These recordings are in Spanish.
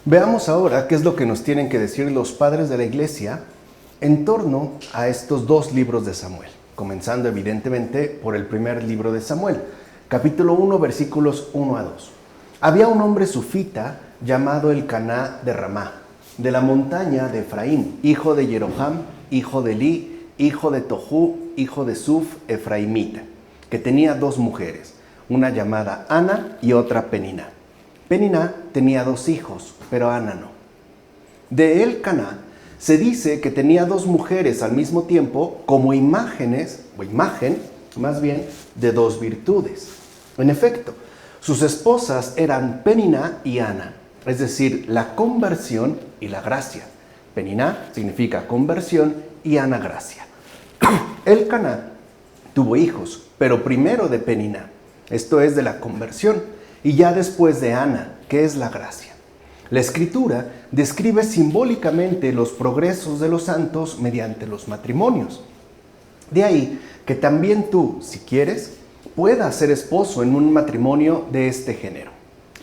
Veamos ahora qué es lo que nos tienen que decir los padres de la Iglesia en torno a estos dos libros de Samuel, comenzando evidentemente por el primer libro de Samuel, capítulo 1, versículos 1 a 2. Había un hombre sufita llamado Elcaná de Ramá, de la montaña de Efraín, hijo de Jeroham, hijo de Eli, hijo de Tohu, hijo de Suf, efraimita, que tenía dos mujeres, una llamada Ana y otra Peniná. Peniná tenía dos hijos, pero Ana no. De Elcaná se dice que tenía dos mujeres al mismo tiempo como imágenes, o imagen, más bien, de dos virtudes. En efecto, sus esposas eran Peniná y Ana, es decir, la conversión y la gracia. Peniná significa conversión y Ana gracia. Elcaná tuvo hijos, pero primero de Peniná, esto es de la conversión, y ya después de Ana, que es la gracia. La Escritura describe simbólicamente los progresos de los santos mediante los matrimonios. De ahí que también tú, si quieres, puedas ser esposo en un matrimonio de este género.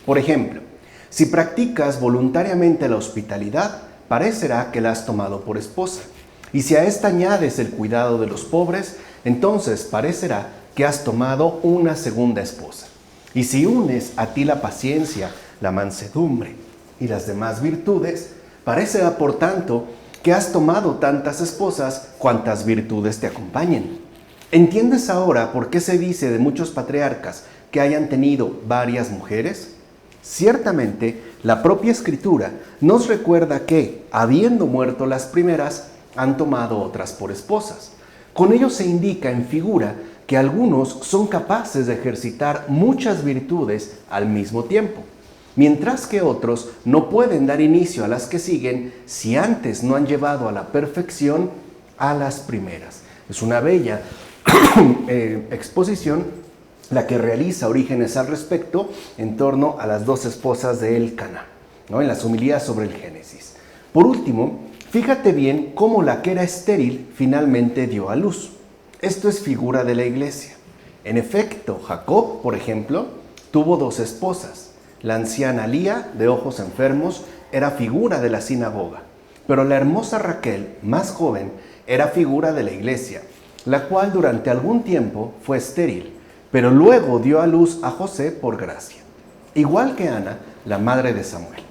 Por ejemplo, si practicas voluntariamente la hospitalidad, parecerá que la has tomado por esposa. Y si a esta añades el cuidado de los pobres, entonces parecerá que has tomado una segunda esposa. Y si unes a ti la paciencia, la mansedumbre y las demás virtudes, parecerá por tanto que has tomado tantas esposas cuantas virtudes te acompañen. ¿Entiendes ahora por qué se dice de muchos patriarcas que hayan tenido varias mujeres? Ciertamente, la propia Escritura nos recuerda que, habiendo muerto las primeras, han tomado otras por esposas. Con ello se indica en figura que algunos son capaces de ejercitar muchas virtudes al mismo tiempo, mientras que otros no pueden dar inicio a las que siguen si antes no han llevado a la perfección a las primeras. Es una bella exposición la que realiza Orígenes al respecto en torno a las dos esposas de Elcaná, ¿no?, en las homilías sobre el Génesis. Por último, fíjate bien cómo la que era estéril finalmente dio a luz. Esto es figura de la Iglesia. En efecto, Jacob, por ejemplo, tuvo dos esposas. La anciana Lía, de ojos enfermos, era figura de la sinagoga, pero la hermosa Raquel, más joven, era figura de la Iglesia, la cual durante algún tiempo fue estéril, pero luego dio a luz a José por gracia, igual que Ana, la madre de Samuel.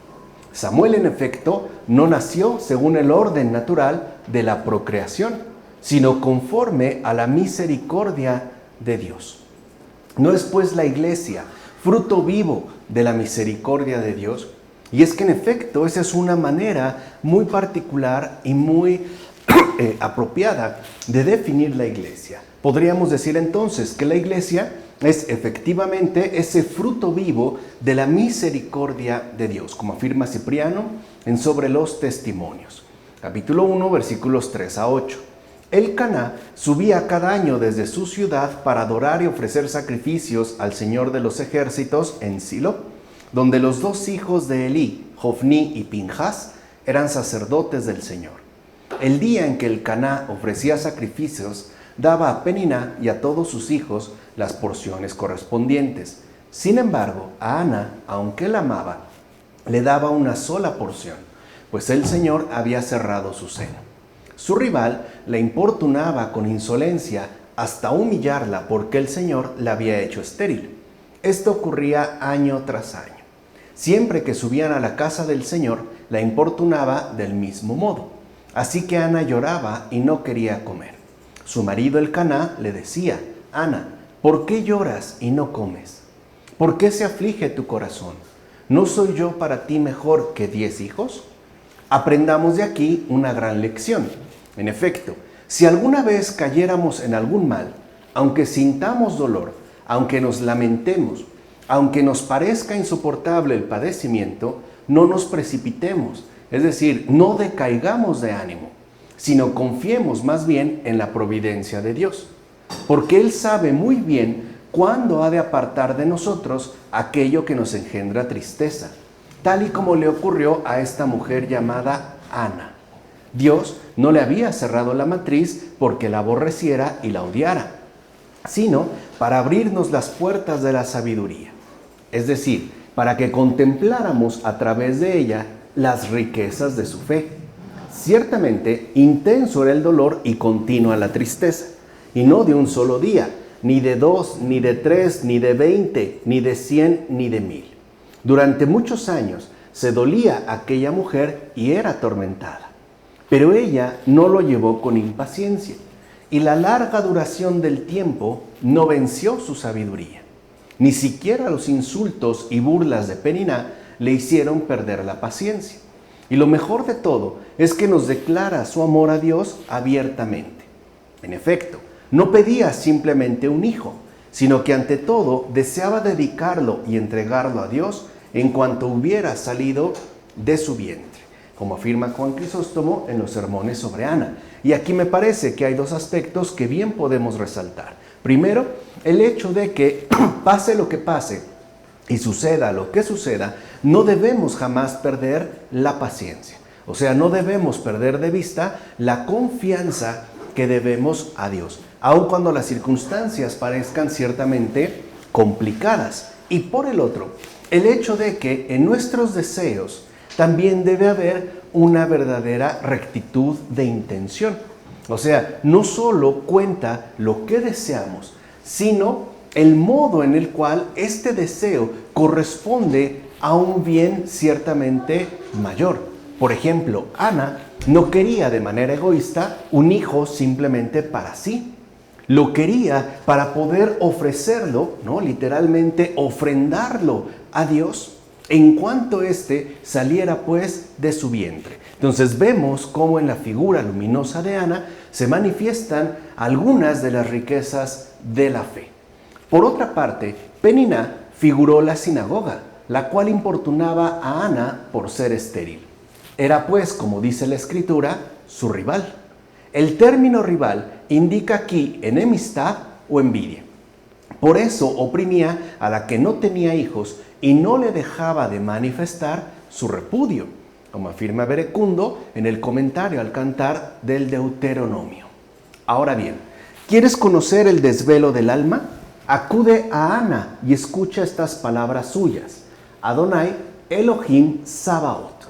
Samuel, en efecto, no nació según el orden natural de la procreación, sino conforme a la misericordia de Dios. ¿No es pues la Iglesia fruto vivo de la misericordia de Dios? Y es que en efecto esa es una manera muy particular y muy apropiada de definir la Iglesia. Podríamos decir entonces que la Iglesia es efectivamente ese fruto vivo de la misericordia de Dios, como afirma Cipriano en Sobre los Testimonios. Capítulo 1, versículos 3 a 8. Elcaná subía cada año desde su ciudad para adorar y ofrecer sacrificios al Señor de los ejércitos en Silo, donde los dos hijos de Elí, Jofní y Pinjas, eran sacerdotes del Señor. El día en que Elcaná ofrecía sacrificios, daba a Peniná y a todos sus hijos las porciones correspondientes. Sin embargo, a Ana, aunque la amaba, le daba una sola porción, pues el Señor había cerrado su seno. Su rival la importunaba con insolencia hasta humillarla porque el Señor la había hecho estéril. Esto ocurría año tras año. Siempre que subían a la casa del Señor, la importunaba del mismo modo. Así que Ana lloraba y no quería comer. Su marido Elcaná le decía: Ana, ¿por qué lloras y no comes? ¿Por qué se aflige tu corazón? ¿No soy yo para ti mejor que 10 hijos? Aprendamos de aquí una gran lección. En efecto, si alguna vez cayéramos en algún mal, aunque sintamos dolor, aunque nos lamentemos, aunque nos parezca insoportable el padecimiento, no nos precipitemos, es decir, no decaigamos de ánimo, sino confiemos más bien en la providencia de Dios, porque Él sabe muy bien cuándo ha de apartar de nosotros aquello que nos engendra tristeza, tal y como le ocurrió a esta mujer llamada Ana. Dios no le había cerrado la matriz porque la aborreciera y la odiara, sino para abrirnos las puertas de la sabiduría, es decir, para que contempláramos a través de ella las riquezas de su fe. Ciertamente, intenso era el dolor y continua la tristeza, y no de un solo día, ni de 2, ni de 3, ni de 20, ni de 100, ni de 1000. Durante muchos años se dolía aquella mujer y era atormentada. Pero ella no lo llevó con impaciencia, y la larga duración del tiempo no venció su sabiduría. Ni siquiera los insultos y burlas de Peniná le hicieron perder la paciencia. Y lo mejor de todo es que nos declara su amor a Dios abiertamente. En efecto, no pedía simplemente un hijo, sino que ante todo deseaba dedicarlo y entregarlo a Dios en cuanto hubiera salido de su vientre, como afirma Juan Crisóstomo en los sermones sobre Ana. Y aquí me parece que hay dos aspectos que bien podemos resaltar. Primero, el hecho de que pase lo que pase y suceda lo que suceda, no debemos jamás perder la paciencia. O sea, no debemos perder de vista la confianza que debemos a Dios, aun cuando las circunstancias parezcan ciertamente complicadas. Y por el otro, el hecho de que en nuestros deseos también debe haber una verdadera rectitud de intención. O sea, no solo cuenta lo que deseamos, sino el modo en el cual este deseo corresponde a un bien ciertamente mayor. Por ejemplo, Ana no quería de manera egoísta un hijo simplemente para sí. Lo quería para poder ofrecerlo, ¿no? Literalmente ofrendarlo a Dios en cuanto éste saliera pues de su vientre. Entonces vemos cómo en la figura luminosa de Ana se manifiestan algunas de las riquezas de la fe. Por otra parte, Peniná figuró la sinagoga, la cual importunaba a Ana por ser estéril. Era pues, como dice la Escritura, su rival. El término rival indica aquí enemistad o envidia. Por eso oprimía a la que no tenía hijos y no le dejaba de manifestar su repudio, como afirma Verecundo en el comentario al Cantar del Deuteronomio. Ahora bien, ¿quieres conocer el desvelo del alma? Acude a Ana y escucha estas palabras suyas. Adonai Elohim Sabaoth.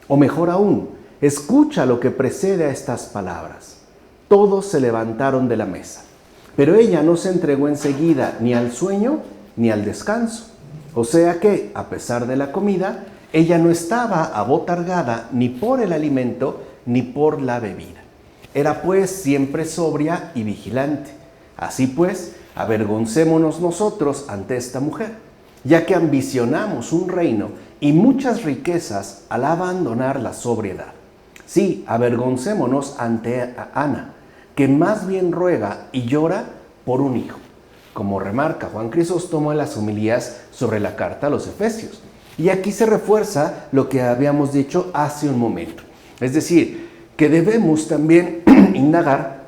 O mejor aún, escucha lo que precede a estas palabras. Todos se levantaron de la mesa, pero ella no se entregó enseguida ni al sueño ni al descanso. O sea que, a pesar de la comida, ella no estaba abotargada ni por el alimento ni por la bebida. Era pues siempre sobria y vigilante. Así pues, avergoncémonos nosotros ante esta mujer, ya que ambicionamos un reino y muchas riquezas al abandonar la sobriedad. Sí, avergoncémonos ante Ana, que más bien ruega y llora por un hijo, como remarca Juan Crisóstomo en las homilías sobre la carta a los Efesios. Y aquí se refuerza lo que habíamos dicho hace un momento. Es decir, que debemos también indagar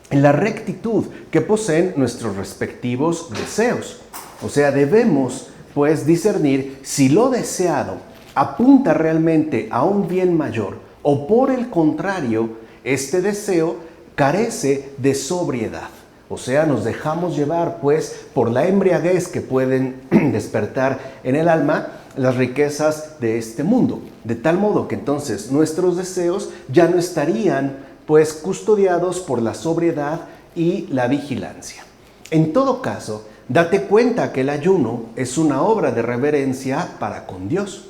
en la rectitud que poseen nuestros respectivos deseos. O sea, debemos pues discernir si lo deseado apunta realmente a un bien mayor o por el contrario, este deseo carece de sobriedad. O sea, nos dejamos llevar pues por la embriaguez que pueden despertar en el alma las riquezas de este mundo. De tal modo que entonces nuestros deseos ya no estarían pues custodiados por la sobriedad y la vigilancia. En todo caso, date cuenta que el ayuno es una obra de reverencia para con Dios.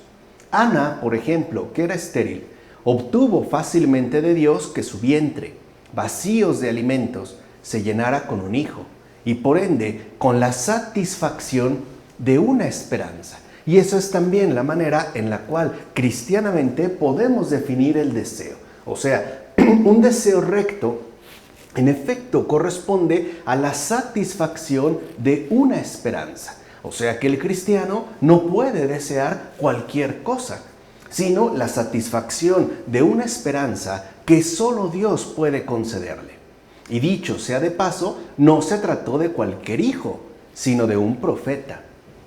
Ana, por ejemplo, que era estéril, obtuvo fácilmente de Dios que su vientre, vacíos de alimentos, se llenara con un hijo y por ende con la satisfacción de una esperanza. Y eso es también la manera en la cual cristianamente podemos definir el deseo. O sea, un deseo recto, en efecto, corresponde a la satisfacción de una esperanza. O sea que el cristiano no puede desear cualquier cosa, sino la satisfacción de una esperanza que solo Dios puede concederle. Y dicho sea de paso, no se trató de cualquier hijo, sino de un profeta.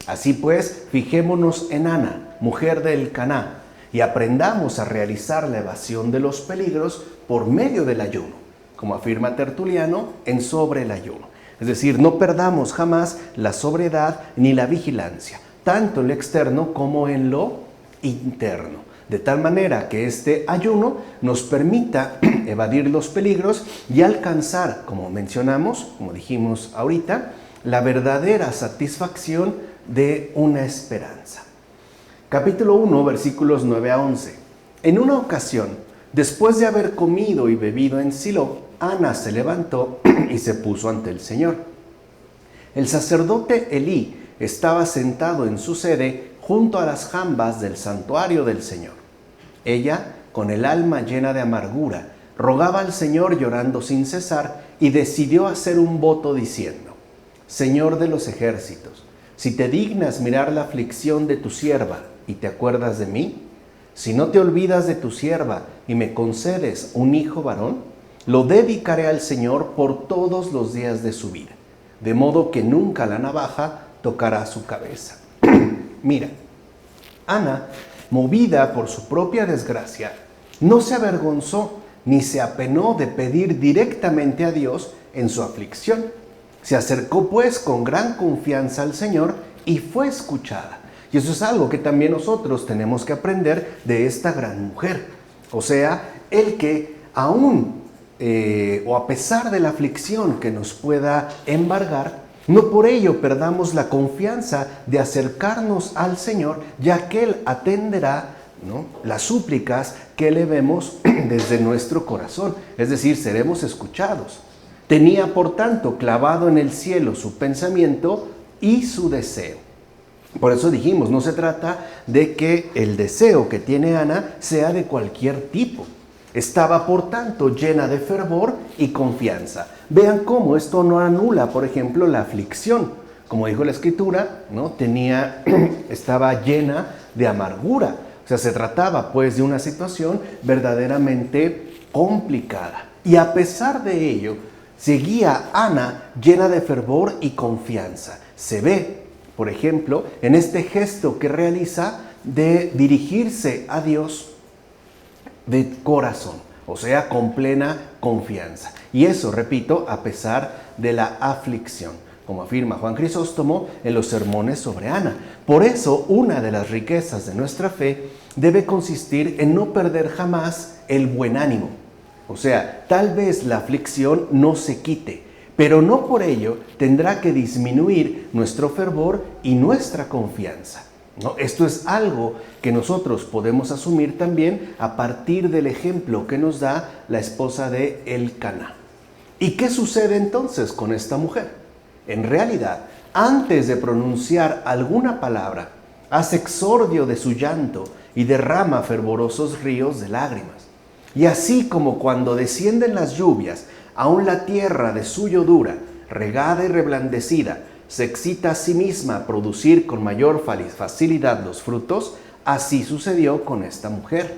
Así pues, fijémonos en Ana, mujer de Elcaná, y aprendamos a realizar la evasión de los peligros por medio del ayuno, como afirma Tertuliano en Sobre el ayuno. Es decir, no perdamos jamás la sobriedad ni la vigilancia, tanto en lo externo como en lo interno. de tal manera que este ayuno nos permita evadir los peligros y alcanzar, como mencionamos, como dijimos ahorita, la verdadera satisfacción de una esperanza. Capítulo 1, versículos 9 a 11. En una ocasión, después de haber comido y bebido en Silo, Ana se levantó y se puso ante el Señor. El sacerdote Elí estaba sentado en su sede junto a las jambas del santuario del Señor. Ella, con el alma llena de amargura, rogaba al Señor llorando sin cesar y decidió hacer un voto diciendo: Señor de los ejércitos, si te dignas mirar la aflicción de tu sierva y te acuerdas de mí, si no te olvidas de tu sierva y me concedes un hijo varón, lo dedicaré al Señor por todos los días de su vida, de modo que nunca la navaja tocará su cabeza. Mira, Ana, movida por su propia desgracia, no se avergonzó ni se apenó de pedir directamente a Dios en su aflicción. Se acercó pues con gran confianza al Señor y fue escuchada. Y eso es algo que también nosotros tenemos que aprender de esta gran mujer. O sea, el que aún o a pesar de la aflicción que nos pueda embargar, no por ello perdamos la confianza de acercarnos al Señor, ya que Él atenderá, ¿no?, las súplicas que elevemos desde nuestro corazón. Es decir, seremos escuchados. Tenía, por tanto, clavado en el cielo su pensamiento y su deseo. Por eso dijimos, no se trata de que el deseo que tiene Ana sea de cualquier tipo. Estaba, por tanto, llena de fervor y confianza. Vean cómo esto no anula, por ejemplo, la aflicción. Como dijo la Escritura, ¿no?, estaba llena de amargura. O sea, se trataba pues de una situación verdaderamente complicada. Y a pesar de ello, seguía Ana llena de fervor y confianza. Se ve, por ejemplo, en este gesto que realiza de dirigirse a Dios de corazón, o sea, con plena confianza. Y eso, repito, a pesar de la aflicción, como afirma Juan Crisóstomo en los sermones sobre Ana. Por eso, una de las riquezas de nuestra fe debe consistir en no perder jamás el buen ánimo. O sea, tal vez la aflicción no se quite, pero no por ello tendrá que disminuir nuestro fervor y nuestra confianza, ¿no? Esto es algo que nosotros podemos asumir también a partir del ejemplo que nos da la esposa de Elcaná. ¿Y qué sucede entonces con esta mujer? En realidad, antes de pronunciar alguna palabra, hace exordio de su llanto y derrama fervorosos ríos de lágrimas. Y así como cuando descienden las lluvias, aún la tierra de su lldura, regada y reblandecida, se excita a sí misma a producir con mayor facilidad los frutos, así sucedió con esta mujer.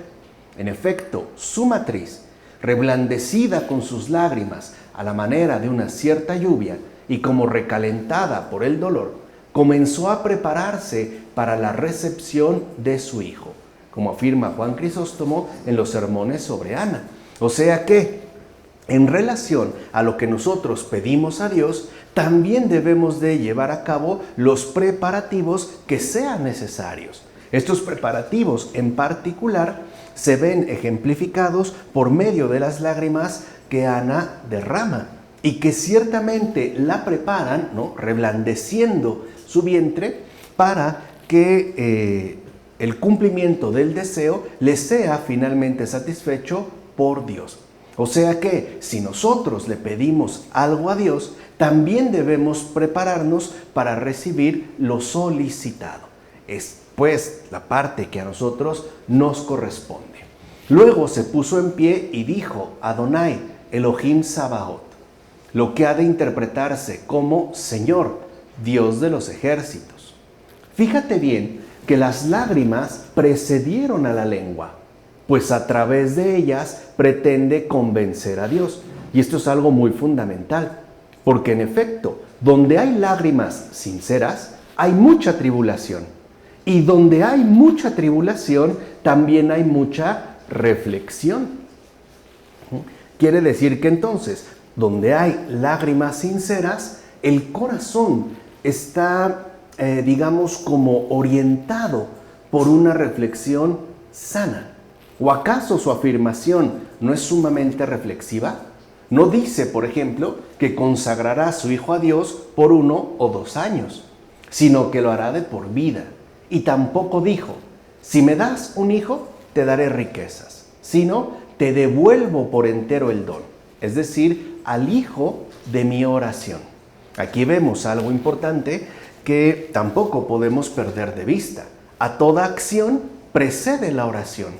En efecto, su matriz, reblandecida con sus lágrimas a la manera de una cierta lluvia y como recalentada por el dolor, comenzó a prepararse para la recepción de su hijo, como afirma Juan Crisóstomo en los sermones sobre Ana. O sea que, en relación a lo que nosotros pedimos a Dios, también debemos de llevar a cabo los preparativos que sean necesarios. Estos preparativos en particular se ven ejemplificados por medio de las lágrimas que Ana derrama y que ciertamente la preparan, ¿no?, reblandeciendo su vientre para que el cumplimiento del deseo le sea finalmente satisfecho por Dios. O sea que si nosotros le pedimos algo a Dios, también debemos prepararnos para recibir lo solicitado. Es pues la parte que a nosotros nos corresponde. Luego se puso en pie y dijo: Adonai, Elohim Sabaoth, lo que ha de interpretarse como Señor, Dios de los ejércitos. Fíjate bien que las lágrimas precedieron a la lengua, pues a través de ellas pretende convencer a Dios. Y esto es algo muy fundamental, porque en efecto, donde hay lágrimas sinceras, hay mucha tribulación. Y donde hay mucha tribulación, también hay mucha reflexión. Quiere decir que entonces, donde hay lágrimas sinceras, el corazón está, digamos, como orientado por una reflexión sana. ¿O acaso su afirmación no es sumamente reflexiva? No dice, por ejemplo, que consagrará a su hijo a Dios por 1 o 2 años, sino que lo hará de por vida. Y tampoco dijo, si me das un hijo, te daré riquezas, sino te devuelvo por entero el don, es decir, al hijo de mi oración. Aquí vemos algo importante que tampoco podemos perder de vista. A toda acción precede la oración.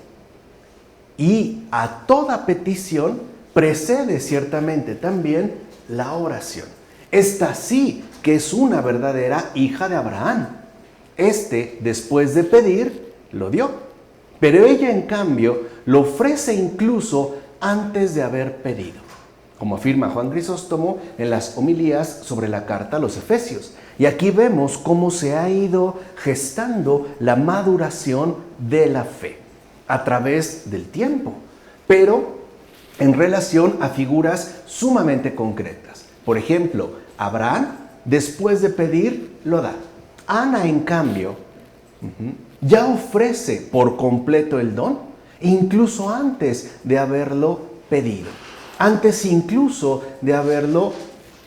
Y a toda petición precede ciertamente también la oración. Esta sí que es una verdadera hija de Abraham. Después de pedir, lo dio. Pero ella, en cambio, lo ofrece incluso antes de haber pedido, como afirma Juan Crisóstomo en las homilías sobre la carta a los Efesios. Y aquí vemos cómo se ha ido gestando la maduración de la fe a través del tiempo, pero en relación a figuras sumamente concretas. Por ejemplo, Abraham, después de pedir, lo da. Ana, en cambio, ya ofrece por completo el don, incluso antes de haberlo pedido, antes incluso de haberlo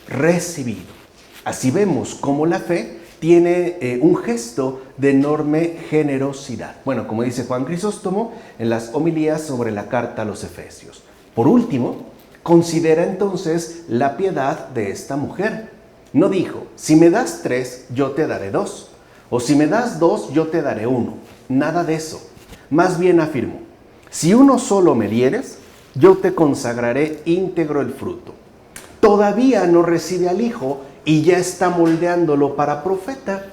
recibido. Así vemos cómo la fe tiene un gesto de enorme generosidad. Bueno, como dice Juan Crisóstomo en las homilías sobre la carta a los Efesios. Por último, considera entonces la piedad de esta mujer. No dijo, si me das 3, yo te daré 2. O si me das 2, yo te daré 1. Nada de eso. Más bien afirmó, si uno solo me dieres, yo te consagraré íntegro el fruto. Todavía no recibe al Hijo y ya está moldeándolo para profeta.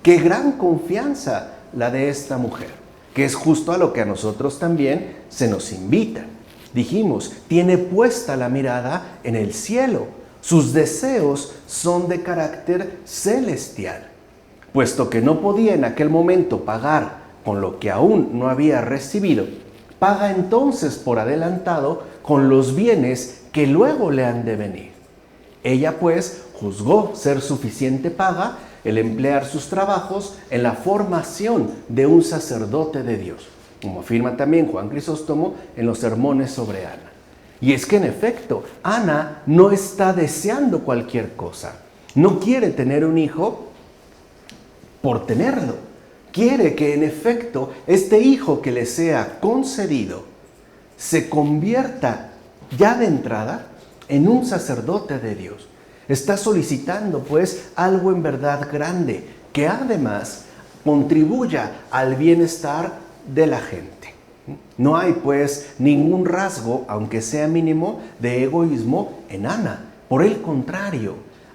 Qué gran confianza la de esta mujer, que es justo a lo que a nosotros también se nos invita. Dijimos, tiene puesta la mirada en el cielo. Sus deseos son de carácter celestial. Puesto que no podía en aquel momento pagar con lo que aún no había recibido, paga entonces por adelantado con los bienes que luego le han de venir. Ella pues juzgó ser suficiente paga el emplear sus trabajos en la formación de un sacerdote de Dios, como afirma también Juan Crisóstomo en los sermones sobre Ana. Y es que en efecto, Ana no está deseando cualquier cosa. No quiere tener un hijo por tenerlo. Quiere que en efecto este hijo que le sea concedido se convierta ya de entrada en un sacerdote de Dios. Está solicitando pues algo en verdad grande, que además contribuya al bienestar de la gente. No hay pues ningún rasgo, aunque sea mínimo, de egoísmo en Ana. Por el contrario,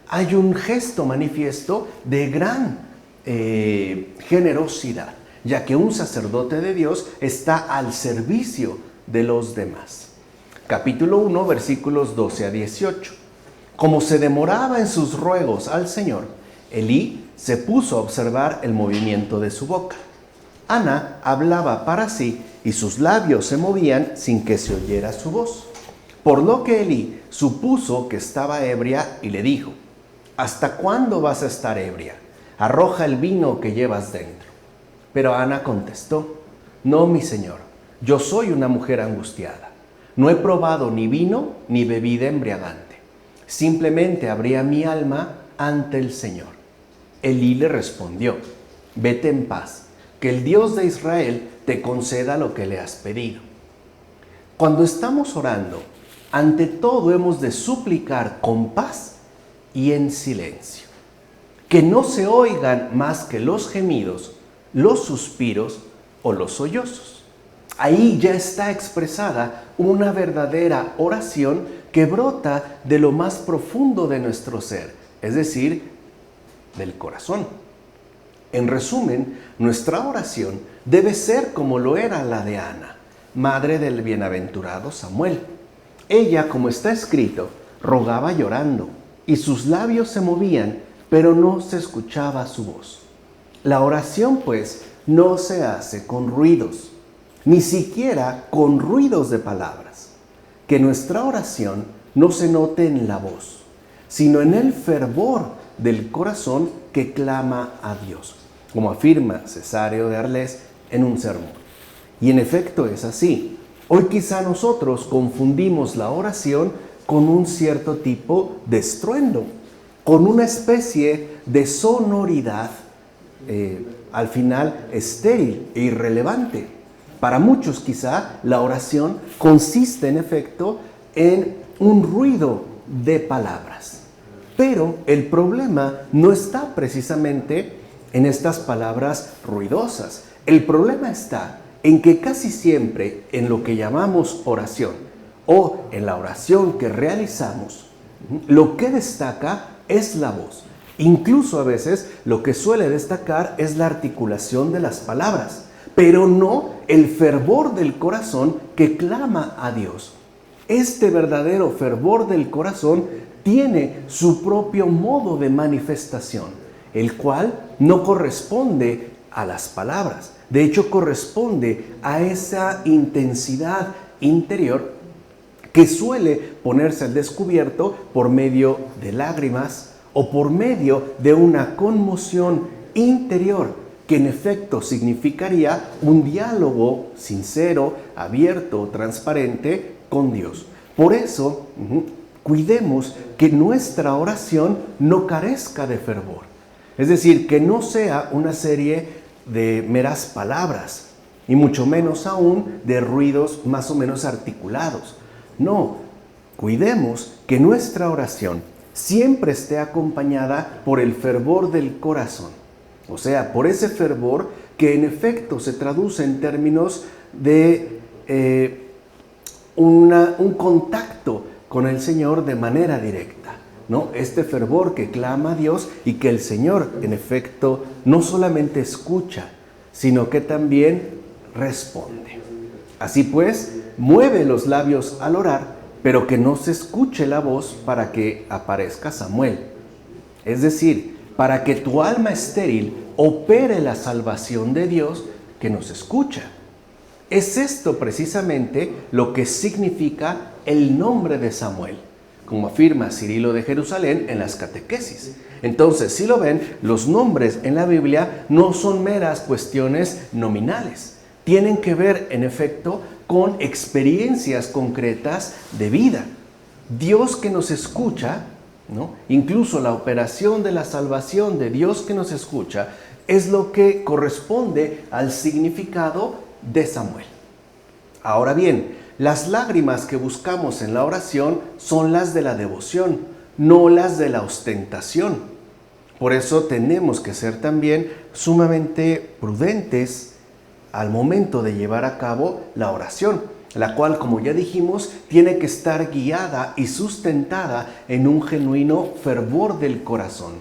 hay un gesto manifiesto de gran generosidad, ya que un sacerdote de Dios está al servicio de los demás. Capítulo 1, versículos 12 a 18. Como se demoraba en sus ruegos al Señor, Elí se puso a observar el movimiento de su boca. Ana hablaba para sí y sus labios se movían sin que se oyera su voz. Por lo que Elí supuso que estaba ebria y le dijo, ¿hasta cuándo vas a estar ebria? Arroja el vino que llevas dentro. Pero Ana contestó, no, mi señor, yo soy una mujer angustiada. No he probado ni vino ni bebida embriagante. Simplemente abría mi alma ante el Señor. Elí le respondió, vete en paz, que el Dios de Israel te conceda lo que le has pedido. Cuando estamos orando, ante todo hemos de suplicar con paz y en silencio. Que no se oigan más que los gemidos, los suspiros o los sollozos. Ahí ya está expresada una verdadera oración que brota de lo más profundo de nuestro ser, es decir, del corazón. En resumen, nuestra oración debe ser como lo era la de Ana, madre del bienaventurado Samuel. Ella, como está escrito, rogaba llorando, y sus labios se movían, pero no se escuchaba su voz. La oración, pues, no se hace con ruidos, ni siquiera con ruidos de palabras. Que nuestra oración no se note en la voz, sino en el fervor del corazón que clama a Dios, como afirma Cesáreo de Arles en un sermón. Y en efecto es así. Hoy quizá nosotros confundimos la oración con un cierto tipo de estruendo, con una especie de sonoridad al final estéril e irrelevante. Para muchos quizá la oración consiste en efecto en un ruido de palabras. Pero el problema no está precisamente en estas palabras ruidosas. El problema está en que casi siempre en lo que llamamos oración o en la oración que realizamos, lo que destaca es la voz. Incluso a veces lo que suele destacar es la articulación de las palabras, pero no el fervor del corazón que clama a Dios. Este verdadero fervor del corazón tiene su propio modo de manifestación, el cual no corresponde a las palabras. De hecho, corresponde a esa intensidad interior que suele ponerse al descubierto por medio de lágrimas o por medio de una conmoción interior que en efecto significaría un diálogo sincero, abierto, transparente con Dios. Por eso, cuidemos que nuestra oración no carezca de fervor. Es decir, que no sea una serie de meras palabras, y mucho menos aún de ruidos más o menos articulados. No, cuidemos que nuestra oración siempre esté acompañada por el fervor del corazón. O sea, por ese fervor que en efecto se traduce en términos de un contacto con el Señor de manera directa, ¿no? Este fervor que clama a Dios y que el Señor en efecto no solamente escucha, sino que también responde. Así pues, mueve los labios al orar, pero que no se escuche la voz para que aparezca Samuel. Es decir, para que tu alma estéril opere la salvación de Dios que nos escucha. Es esto precisamente lo que significa el nombre de Samuel, como afirma Cirilo de Jerusalén en las catequesis. Entonces, si lo ven, los nombres en la Biblia no son meras cuestiones nominales. Tienen que ver, en efecto, con experiencias concretas de vida. Dios que nos escucha, ¿no? Incluso la operación de la salvación de Dios que nos escucha, es lo que corresponde al significado de Samuel. Ahora bien, las lágrimas que buscamos en la oración son las de la devoción, no las de la ostentación. Por eso tenemos que ser también sumamente prudentes al momento de llevar a cabo la oración, la cual, como ya dijimos, tiene que estar guiada y sustentada en un genuino fervor del corazón.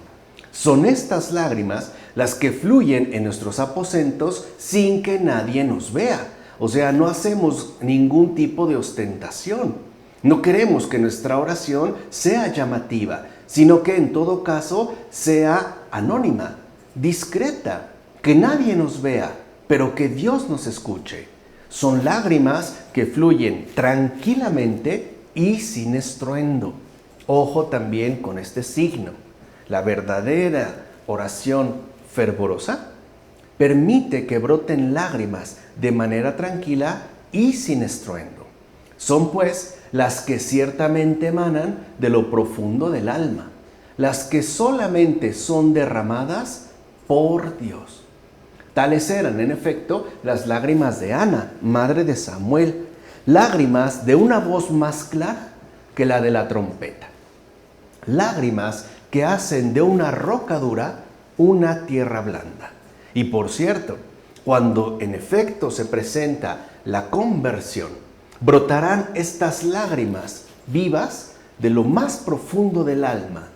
Son estas lágrimas las que fluyen en nuestros aposentos sin que nadie nos vea. O sea, no hacemos ningún tipo de ostentación. No queremos que nuestra oración sea llamativa, sino que en todo caso sea anónima, discreta, que nadie nos vea, pero que Dios nos escuche. Son lágrimas que fluyen tranquilamente y sin estruendo. Ojo también con este signo. La verdadera oración fervorosa permite que broten lágrimas de manera tranquila y sin estruendo. Son pues las que ciertamente emanan de lo profundo del alma, las que solamente son derramadas por Dios. Tales eran, en efecto, las lágrimas de Ana, madre de Samuel, lágrimas de una voz más clara que la de la trompeta, lágrimas que hacen de una roca dura una tierra blanda. Y por cierto, cuando en efecto se presenta la conversión, brotarán estas lágrimas vivas de lo más profundo del alma,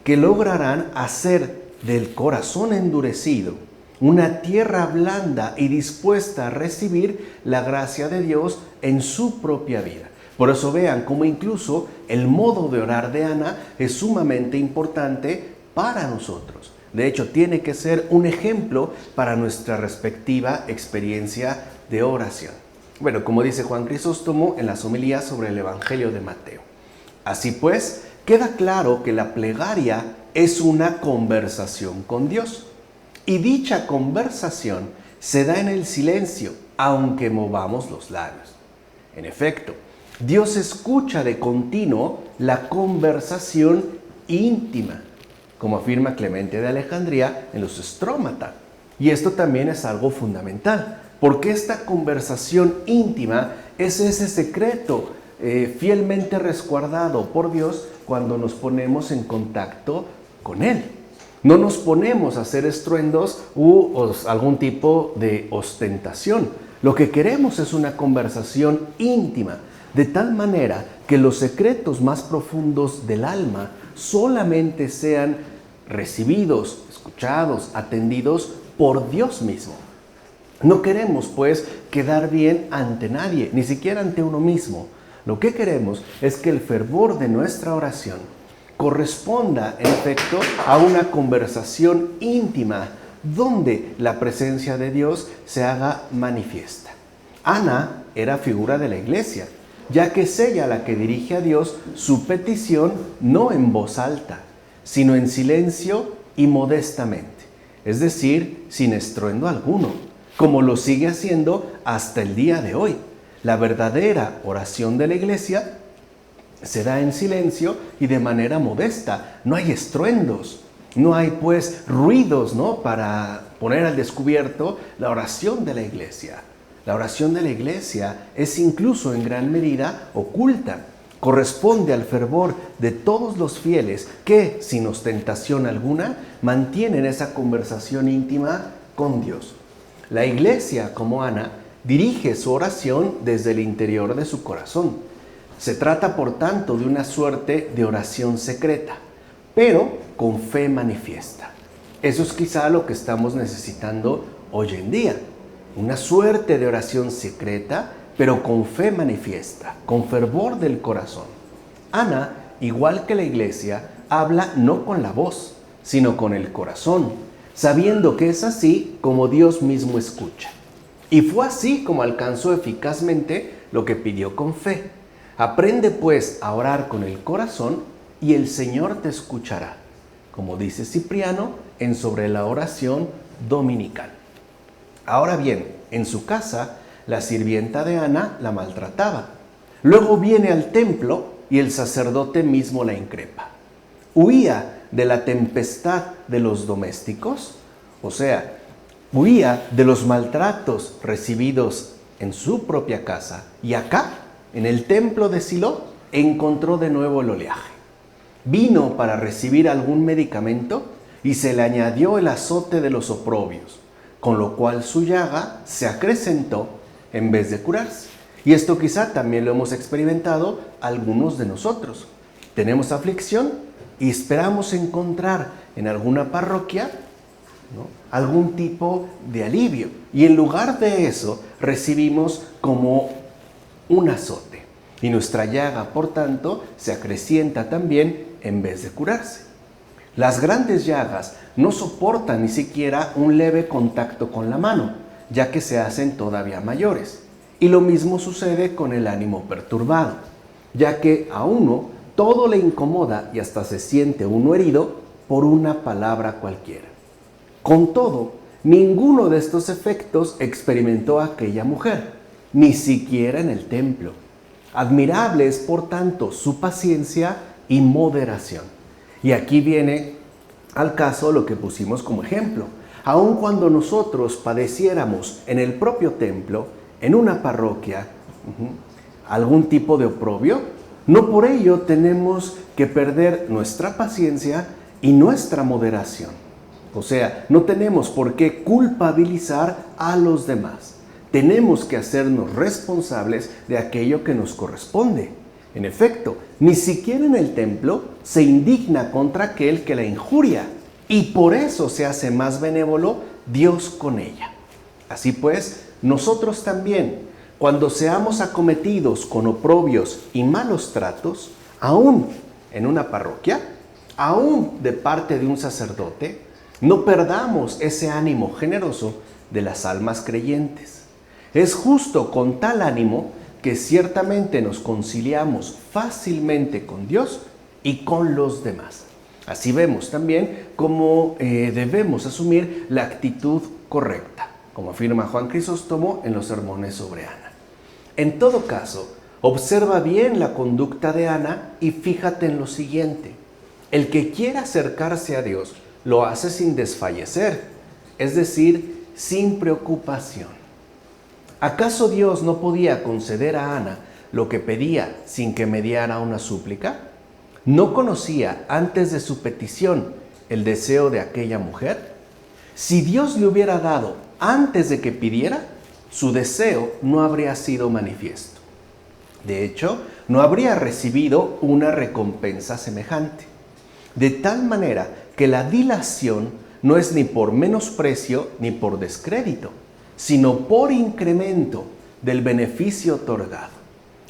que lograrán hacer del corazón endurecido una tierra blanda y dispuesta a recibir la gracia de Dios en su propia vida. Por eso vean cómo incluso el modo de orar de Ana es sumamente importante para nosotros. De hecho, tiene que ser un ejemplo para nuestra respectiva experiencia de oración. Bueno, como dice Juan Crisóstomo en las homilías sobre el Evangelio de Mateo. Así pues, queda claro que la plegaria es una conversación con Dios. Y dicha conversación se da en el silencio, aunque movamos los labios. En efecto, Dios escucha de continuo la conversación íntima, como afirma Clemente de Alejandría en los Strómata. Y esto también es algo fundamental, porque esta conversación íntima es ese secreto fielmente resguardado por Dios cuando nos ponemos en contacto con Él. No nos ponemos a hacer estruendos u algún tipo de ostentación. Lo que queremos es una conversación íntima, de tal manera que los secretos más profundos del alma solamente sean recibidos, escuchados, atendidos por Dios mismo. No queremos, pues, quedar bien ante nadie, ni siquiera ante uno mismo. Lo que queremos es que el fervor de nuestra oración corresponda, en efecto, a una conversación íntima donde la presencia de Dios se haga manifiesta. Ana era figura de la iglesia, ya que es ella la que dirige a Dios su petición no en voz alta, sino en silencio y modestamente, es decir, sin estruendo alguno, como lo sigue haciendo hasta el día de hoy. La verdadera oración de la iglesia se da en silencio y de manera modesta. No hay estruendos, no hay pues ruidos, ¿no?, para poner al descubierto la oración de la iglesia. La oración de la iglesia es incluso en gran medida oculta. Corresponde al fervor de todos los fieles que, sin ostentación alguna, mantienen esa conversación íntima con Dios. La iglesia, como Ana, dirige su oración desde el interior de su corazón. Se trata, por tanto, de una suerte de oración secreta, pero con fe manifiesta. Eso es quizá lo que estamos necesitando hoy en día. Una suerte de oración secreta, pero con fe manifiesta, con fervor del corazón. Ana, igual que la iglesia, habla no con la voz, sino con el corazón, sabiendo que es así como Dios mismo escucha. Y fue así como alcanzó eficazmente lo que pidió con fe. Aprende pues a orar con el corazón y el Señor te escuchará, como dice Cipriano en Sobre la oración dominical. Ahora bien, en su casa, la sirvienta de Ana la maltrataba. Luego viene al templo y el sacerdote mismo la increpa. Huía de la tempestad de los domésticos, o sea, huía de los maltratos recibidos en su propia casa. Y acá, en el templo de Silo, encontró de nuevo el oleaje. Vino para recibir algún medicamento y se le añadió el azote de los oprobios, con lo cual su llaga se acrecentó en vez de curarse. Y esto quizá también lo hemos experimentado algunos de nosotros. Tenemos aflicción y esperamos encontrar en alguna parroquia, ¿no?, algún tipo de alivio. Y en lugar de eso, recibimos como un azote. Y nuestra llaga, por tanto, se acrecienta también en vez de curarse. Las grandes llagas no soportan ni siquiera un leve contacto con la mano, ya que se hacen todavía mayores. Y lo mismo sucede con el ánimo perturbado, ya que a uno todo le incomoda y hasta se siente uno herido por una palabra cualquiera. Con todo, ninguno de estos efectos experimentó aquella mujer, ni siquiera en el templo. Admirable es, por tanto, su paciencia y moderación. Y aquí viene al caso lo que pusimos como ejemplo. Aun cuando nosotros padeciéramos en el propio templo, en una parroquia, algún tipo de oprobio, no por ello tenemos que perder nuestra paciencia y nuestra moderación. O sea, no tenemos por qué culpabilizar a los demás. Tenemos que hacernos responsables de aquello que nos corresponde. En efecto, ni siquiera en el templo se indigna contra aquel que la injuria, y por eso se hace más benévolo Dios con ella. Así pues, nosotros también, cuando seamos acometidos con oprobios y malos tratos, aún en una parroquia, aún de parte de un sacerdote, no perdamos ese ánimo generoso de las almas creyentes. Es justo con tal ánimo que ciertamente nos conciliamos fácilmente con Dios y con los demás. Así vemos también cómo debemos asumir la actitud correcta. como afirma Juan Crisóstomo en los sermones sobre Ana. En todo caso, observa bien la conducta de Ana y fíjate en lo siguiente. El que quiera acercarse a Dios lo hace sin desfallecer, es decir, sin preocupación. ¿Acaso Dios no podía conceder a Ana lo que pedía sin que mediara una súplica? ¿No conocía antes de su petición el deseo de aquella mujer? Si Dios le hubiera dado antes de que pidiera, su deseo no habría sido manifiesto. De hecho, no habría recibido una recompensa semejante. De tal manera que la dilación no es ni por menosprecio ni por descrédito, sino por incremento del beneficio otorgado.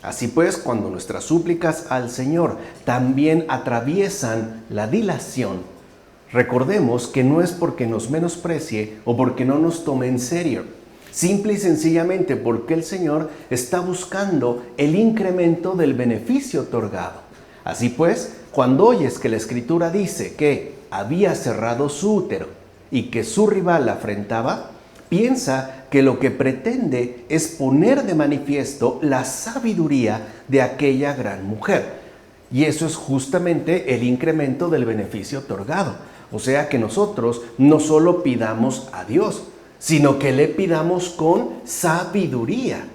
Así pues, cuando nuestras súplicas al Señor también atraviesan la dilación, recordemos que no es porque nos menosprecie o porque no nos tome en serio, simple y sencillamente porque el Señor está buscando el incremento del beneficio otorgado. Así pues, cuando oyes que la Escritura dice que había cerrado su útero y que su rival la afrentaba, piensa que lo que pretende es poner de manifiesto la sabiduría de aquella gran mujer. Y eso es justamente el incremento del beneficio otorgado. O sea que nosotros no solo pidamos a Dios, sino que le pidamos con sabiduría.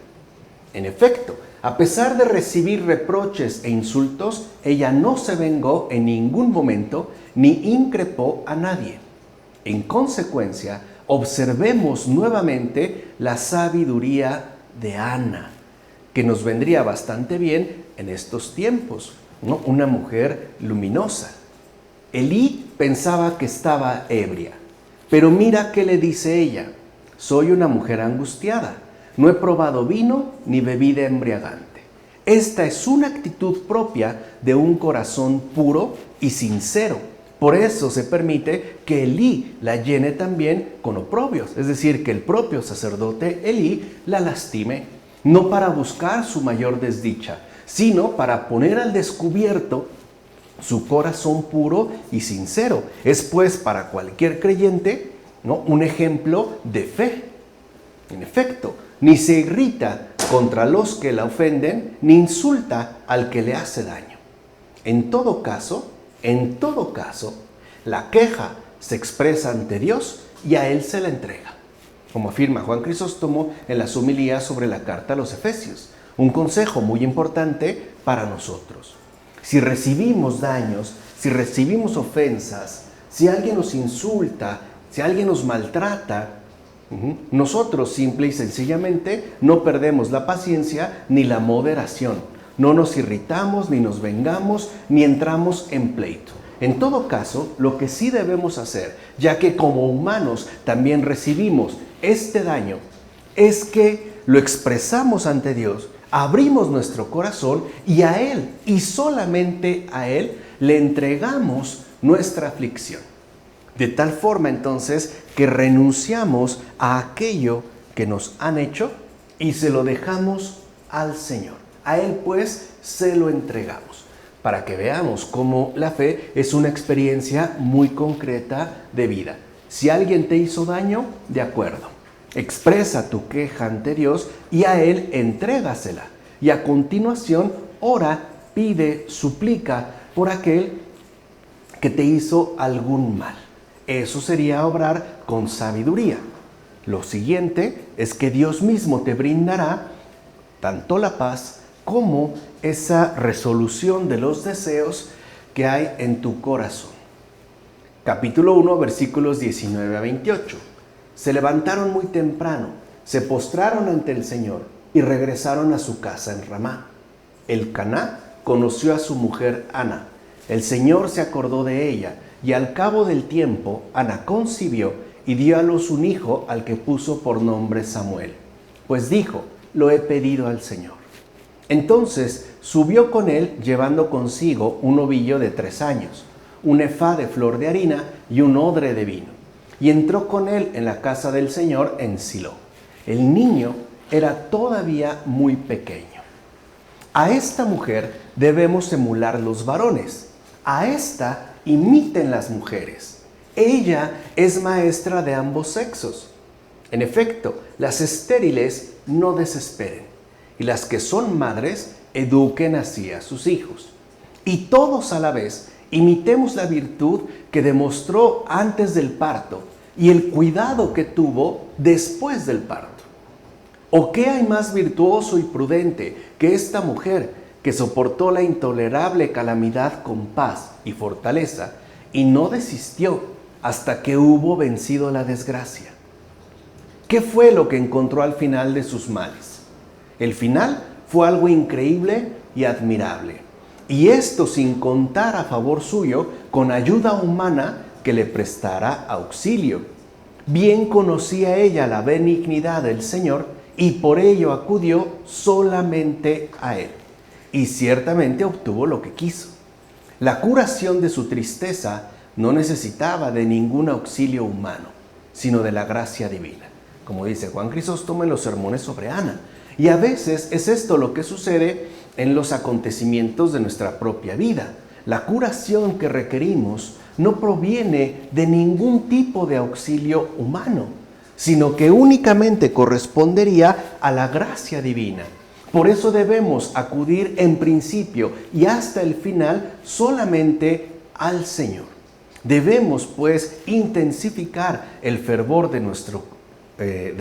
En efecto, a pesar de recibir reproches e insultos, ella no se vengó en ningún momento ni increpó a nadie. En consecuencia, observemos nuevamente la sabiduría de Ana, que nos vendría bastante bien en estos tiempos, ¿no? Una mujer luminosa. Elí pensaba que estaba ebria, pero mira qué le dice ella: soy una mujer angustiada, no he probado vino ni bebida embriagante. Esta es una actitud propia de un corazón puro y sincero. Por eso se permite que Elí la llene también con oprobios, es decir, que el propio sacerdote Elí la lastime, no para buscar su mayor desdicha, sino para poner al descubierto su corazón puro y sincero. Es pues para cualquier creyente, ¿no?, un ejemplo de fe. En efecto, ni se irrita contra los que la ofenden, ni insulta al que le hace daño. En todo caso, la queja se expresa ante Dios y a Él se la entrega, como afirma Juan Crisóstomo en las homilías sobre la carta a los Efesios. Un consejo muy importante para nosotros. Si recibimos daños, si recibimos ofensas, si alguien nos insulta, si alguien nos maltrata, nosotros simple y sencillamente no perdemos la paciencia ni la moderación. No nos irritamos, ni nos vengamos, ni entramos en pleito. En todo caso, lo que sí debemos hacer, ya que como humanos también recibimos este daño, es que lo expresamos ante Dios, abrimos nuestro corazón y a Él, y solamente a Él, le entregamos nuestra aflicción. De tal forma entonces que renunciamos a aquello que nos han hecho y se lo dejamos al Señor. A Él pues se lo entregamos, para que veamos cómo la fe es una experiencia muy concreta de vida. Si alguien te hizo daño, de acuerdo, expresa tu queja ante Dios y a Él entrégasela. Y a continuación, ora, pide, suplica por aquel que te hizo algún mal. Eso sería obrar con sabiduría. Lo siguiente es que Dios mismo te brindará tanto la paz como esa resolución de los deseos que hay en tu corazón. Capítulo 1, versículos 19 a 28. Se levantaron muy temprano, se postraron ante el Señor y regresaron a su casa en Ramá. Elcaná conoció a su mujer Ana. El Señor se acordó de ella y al cabo del tiempo Ana concibió y dio a luz un hijo al que puso por nombre Samuel. Pues dijo: lo he pedido al Señor. Entonces subió con él llevando consigo un ovillo de 3 años, un efá de flor de harina y un odre de vino. Y entró con él en la casa del Señor en Silo. El niño era todavía muy pequeño. A esta mujer debemos emular los varones. A esta imiten las mujeres. Ella es maestra de ambos sexos. En efecto, las estériles no desesperen, y las que son madres eduquen así a sus hijos. Y todos a la vez imitemos la virtud que demostró antes del parto y el cuidado que tuvo después del parto. ¿O qué hay más virtuoso y prudente que esta mujer que soportó la intolerable calamidad con paz y fortaleza y no desistió hasta que hubo vencido la desgracia? ¿Qué fue lo que encontró al final de sus males? El final fue algo increíble y admirable. Y esto sin contar a favor suyo con ayuda humana que le prestara auxilio. Bien conocía ella la benignidad del Señor y por ello acudió solamente a Él. Y ciertamente obtuvo lo que quiso. La curación de su tristeza no necesitaba de ningún auxilio humano, sino de la gracia divina. Como dice Juan Crisóstomo en los sermones sobre Ana. Y a veces es esto lo que sucede en los acontecimientos de nuestra propia vida. La curación que requerimos no proviene de ningún tipo de auxilio humano, sino que únicamente correspondería a la gracia divina. Por eso debemos acudir en principio y hasta el final solamente al Señor. Debemos pues intensificar el fervor de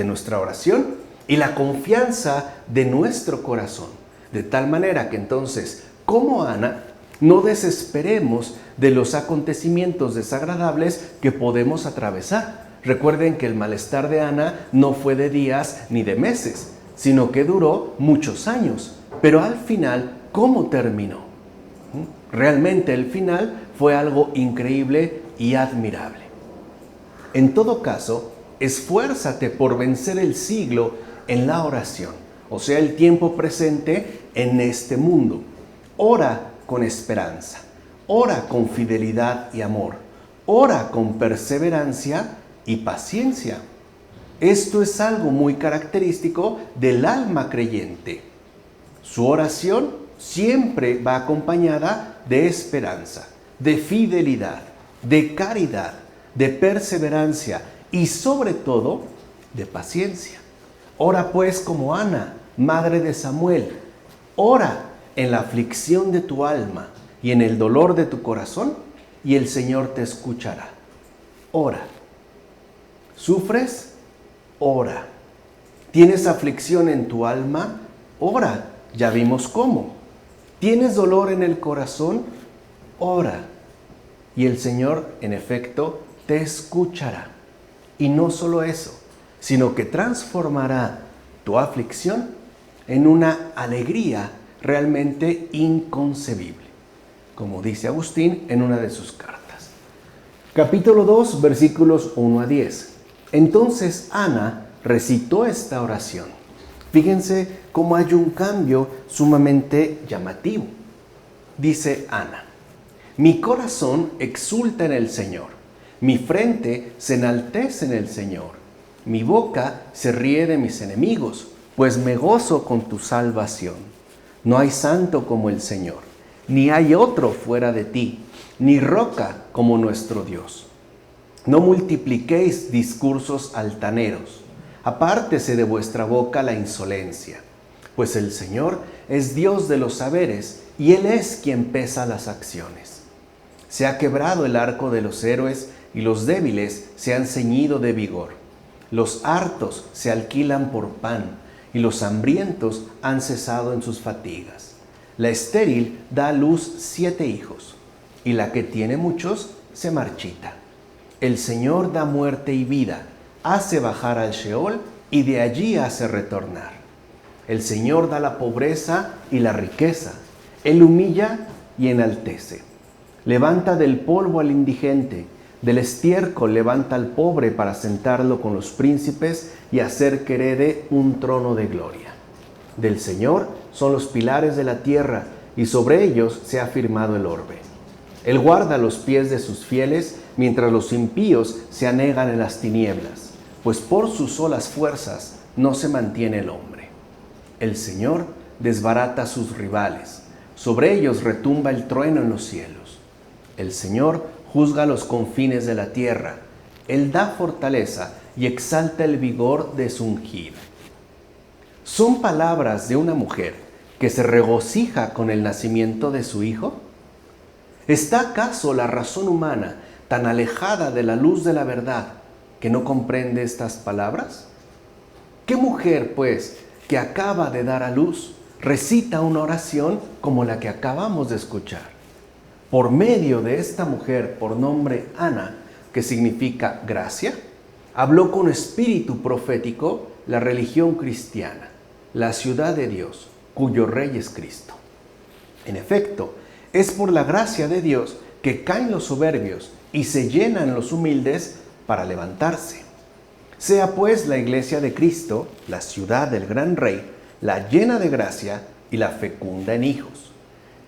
nuestra oración y la confianza de nuestro corazón, de tal manera que entonces, como Ana, no desesperemos de los acontecimientos desagradables que podemos atravesar. Recuerden que el malestar de Ana no fue de días ni de meses, sino que duró muchos años. Pero al final, ¿cómo terminó? Realmente el final fue algo increíble y admirable. En todo caso, esfuérzate por vencer el siglo en la oración, o sea, el tiempo presente en este mundo. Ora con esperanza, ora con fidelidad y amor, ora con perseverancia y paciencia. Esto es algo muy característico del alma creyente. Su oración siempre va acompañada de esperanza, de fidelidad, de caridad, de perseverancia y sobre todo de paciencia. Ora pues como Ana, madre de Samuel. Ora en la aflicción de tu alma y en el dolor de tu corazón y el Señor te escuchará. Ora. ¿Sufres? Ora. ¿Tienes aflicción en tu alma? Ora. Ya vimos cómo. ¿Tienes dolor en el corazón? Ora. Y el Señor, en efecto, te escuchará. Y no solo eso, sino que transformará tu aflicción en una alegría realmente inconcebible, como dice Agustín en una de sus cartas. Capítulo 2, versículos 1 a 10. Entonces Ana recitó esta oración. Fíjense cómo hay un cambio sumamente llamativo. Dice Ana: mi corazón exulta en el Señor, mi frente se enaltece en el Señor. Mi boca se ríe de mis enemigos, pues me gozo con tu salvación. No hay santo como el Señor, ni hay otro fuera de ti, ni roca como nuestro Dios. No multipliquéis discursos altaneros, apártese de vuestra boca la insolencia, pues el Señor es Dios de los saberes, y Él es quien pesa las acciones. Se ha quebrado el arco de los héroes, y los débiles se han ceñido de vigor. Los hartos se alquilan por pan, y los hambrientos han cesado en sus fatigas. La estéril da a luz 7 hijos, y la que tiene muchos se marchita. El Señor da muerte y vida, hace bajar al Sheol, y de allí hace retornar. El Señor da la pobreza y la riqueza, Él humilla y enaltece. Levanta del polvo al indigente, del estiércol levanta al pobre para sentarlo con los príncipes y hacer que herede un trono de gloria. Del Señor son los pilares de la tierra, y sobre ellos se ha firmado el orbe. Él guarda los pies de sus fieles, mientras los impíos se anegan en las tinieblas, pues por sus solas fuerzas no se mantiene el hombre. El Señor desbarata a sus rivales, sobre ellos retumba el trueno en los cielos. El Señor juzga los confines de la tierra, Él da fortaleza y exalta el vigor de su ungido. ¿Son palabras de una mujer que se regocija con el nacimiento de su hijo? ¿Está acaso la razón humana tan alejada de la luz de la verdad que no comprende estas palabras? ¿Qué mujer, pues, que acaba de dar a luz, recita una oración como la que acabamos de escuchar? Por medio de esta mujer, por nombre Ana, que significa gracia, habló con espíritu profético la religión cristiana, la ciudad de Dios, cuyo rey es Cristo. En efecto, es por la gracia de Dios que caen los soberbios y se llenan los humildes para levantarse. Sea pues la iglesia de Cristo, la ciudad del gran rey, la llena de gracia y la fecunda en hijos.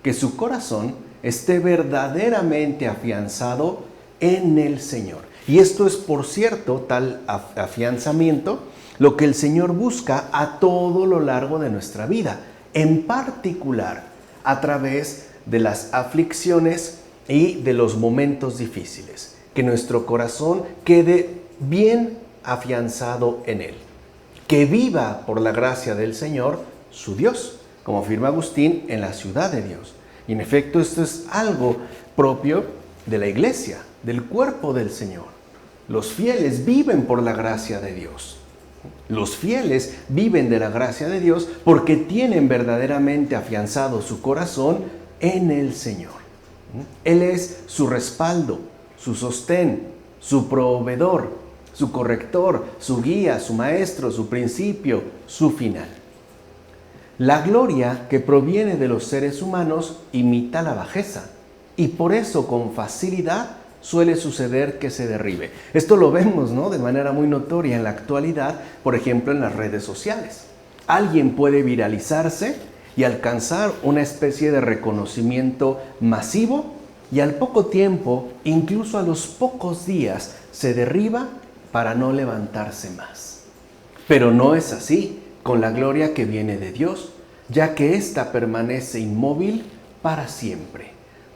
Que su corazón esté verdaderamente afianzado en el Señor. Y esto es, por cierto, tal afianzamiento, lo que el Señor busca a todo lo largo de nuestra vida, en particular a través de las aflicciones y de los momentos difíciles. Que nuestro corazón quede bien afianzado en Él. Que viva por la gracia del Señor, su Dios, como afirma Agustín, en la ciudad de Dios. Y en efecto, esto es algo propio de la iglesia, del cuerpo del Señor. Los fieles viven por la gracia de Dios. Los fieles viven de la gracia de Dios porque tienen verdaderamente afianzado su corazón en el Señor. Él es su respaldo, su sostén, su proveedor, su corrector, su guía, su maestro, su principio, su final. La gloria que proviene de los seres humanos imita la bajeza y por eso con facilidad suele suceder que se derribe. Esto lo vemos, ¿no?, de manera muy notoria en la actualidad, por ejemplo, en las redes sociales. Alguien puede viralizarse y alcanzar una especie de reconocimiento masivo y al poco tiempo, incluso a los pocos días, se derriba para no levantarse más. Pero no es así con la gloria que viene de Dios, ya que ésta permanece inmóvil para siempre.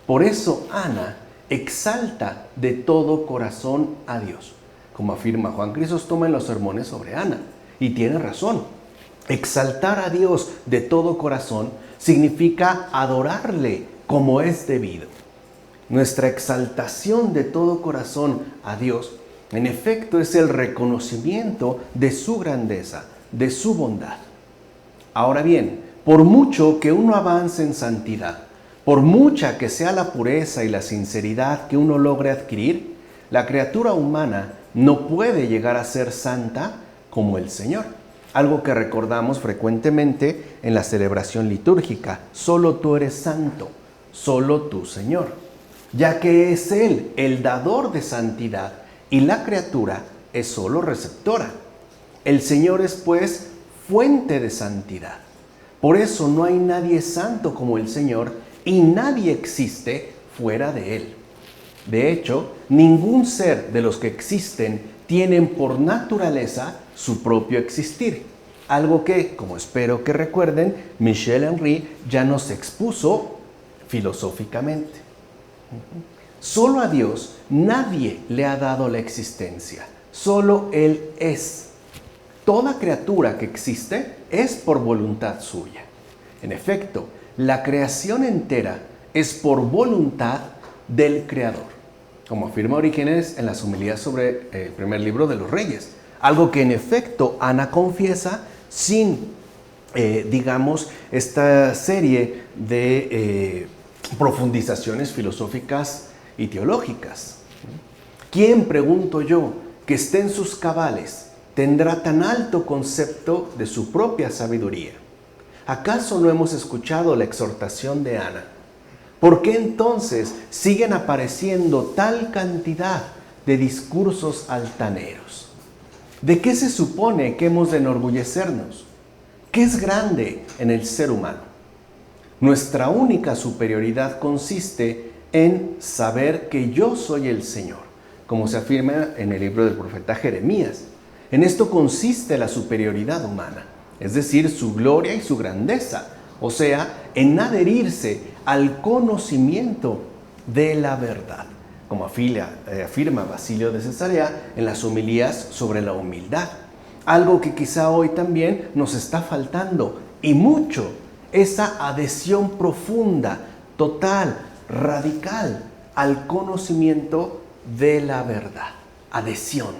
Por eso Ana exalta de todo corazón a Dios, como afirma Juan Crisóstomo en los sermones sobre Ana. Y tiene razón. Exaltar a Dios de todo corazón significa adorarle como es debido. Nuestra exaltación de todo corazón a Dios, en efecto, es el reconocimiento de su grandeza, de su bondad. Ahora bien, por mucho que uno avance en santidad, por mucha que sea la pureza y la sinceridad que uno logre adquirir, la criatura humana no puede llegar a ser santa como el Señor. Algo que recordamos frecuentemente en la celebración litúrgica. Solo tú eres santo, solo tú, Señor. Ya que es Él el dador de santidad y la criatura es solo receptora. El Señor es, pues, fuente de santidad. Por eso no hay nadie santo como el Señor y nadie existe fuera de Él. De hecho, ningún ser de los que existen tienen por naturaleza su propio existir. Algo que, como espero que recuerden, Michel Henry ya nos expuso filosóficamente. Solo a Dios nadie le ha dado la existencia. Solo Él es. Toda criatura que existe es por voluntad suya. En efecto, la creación entera es por voluntad del Creador, como afirma Orígenes en las homilías sobre el primer libro de los Reyes. Algo que en efecto Ana confiesa sin, esta serie de profundizaciones filosóficas y teológicas. ¿Quién, pregunto yo, que esté en sus cabales, tendrá tan alto concepto de su propia sabiduría? ¿Acaso no hemos escuchado la exhortación de Ana? ¿Por qué entonces siguen apareciendo tal cantidad de discursos altaneros? ¿De qué se supone que hemos de enorgullecernos? ¿Qué es grande en el ser humano? Nuestra única superioridad consiste en saber que yo soy el Señor, como se afirma en el libro del profeta Jeremías. En esto consiste la superioridad humana, es decir, su gloria y su grandeza, o sea, en adherirse al conocimiento de la verdad. como afirma Basilio de Cesarea en las homilías sobre la humildad. Algo que quizá hoy también nos está faltando, y mucho, esa adhesión profunda, total, radical al conocimiento de la verdad. Adhesión.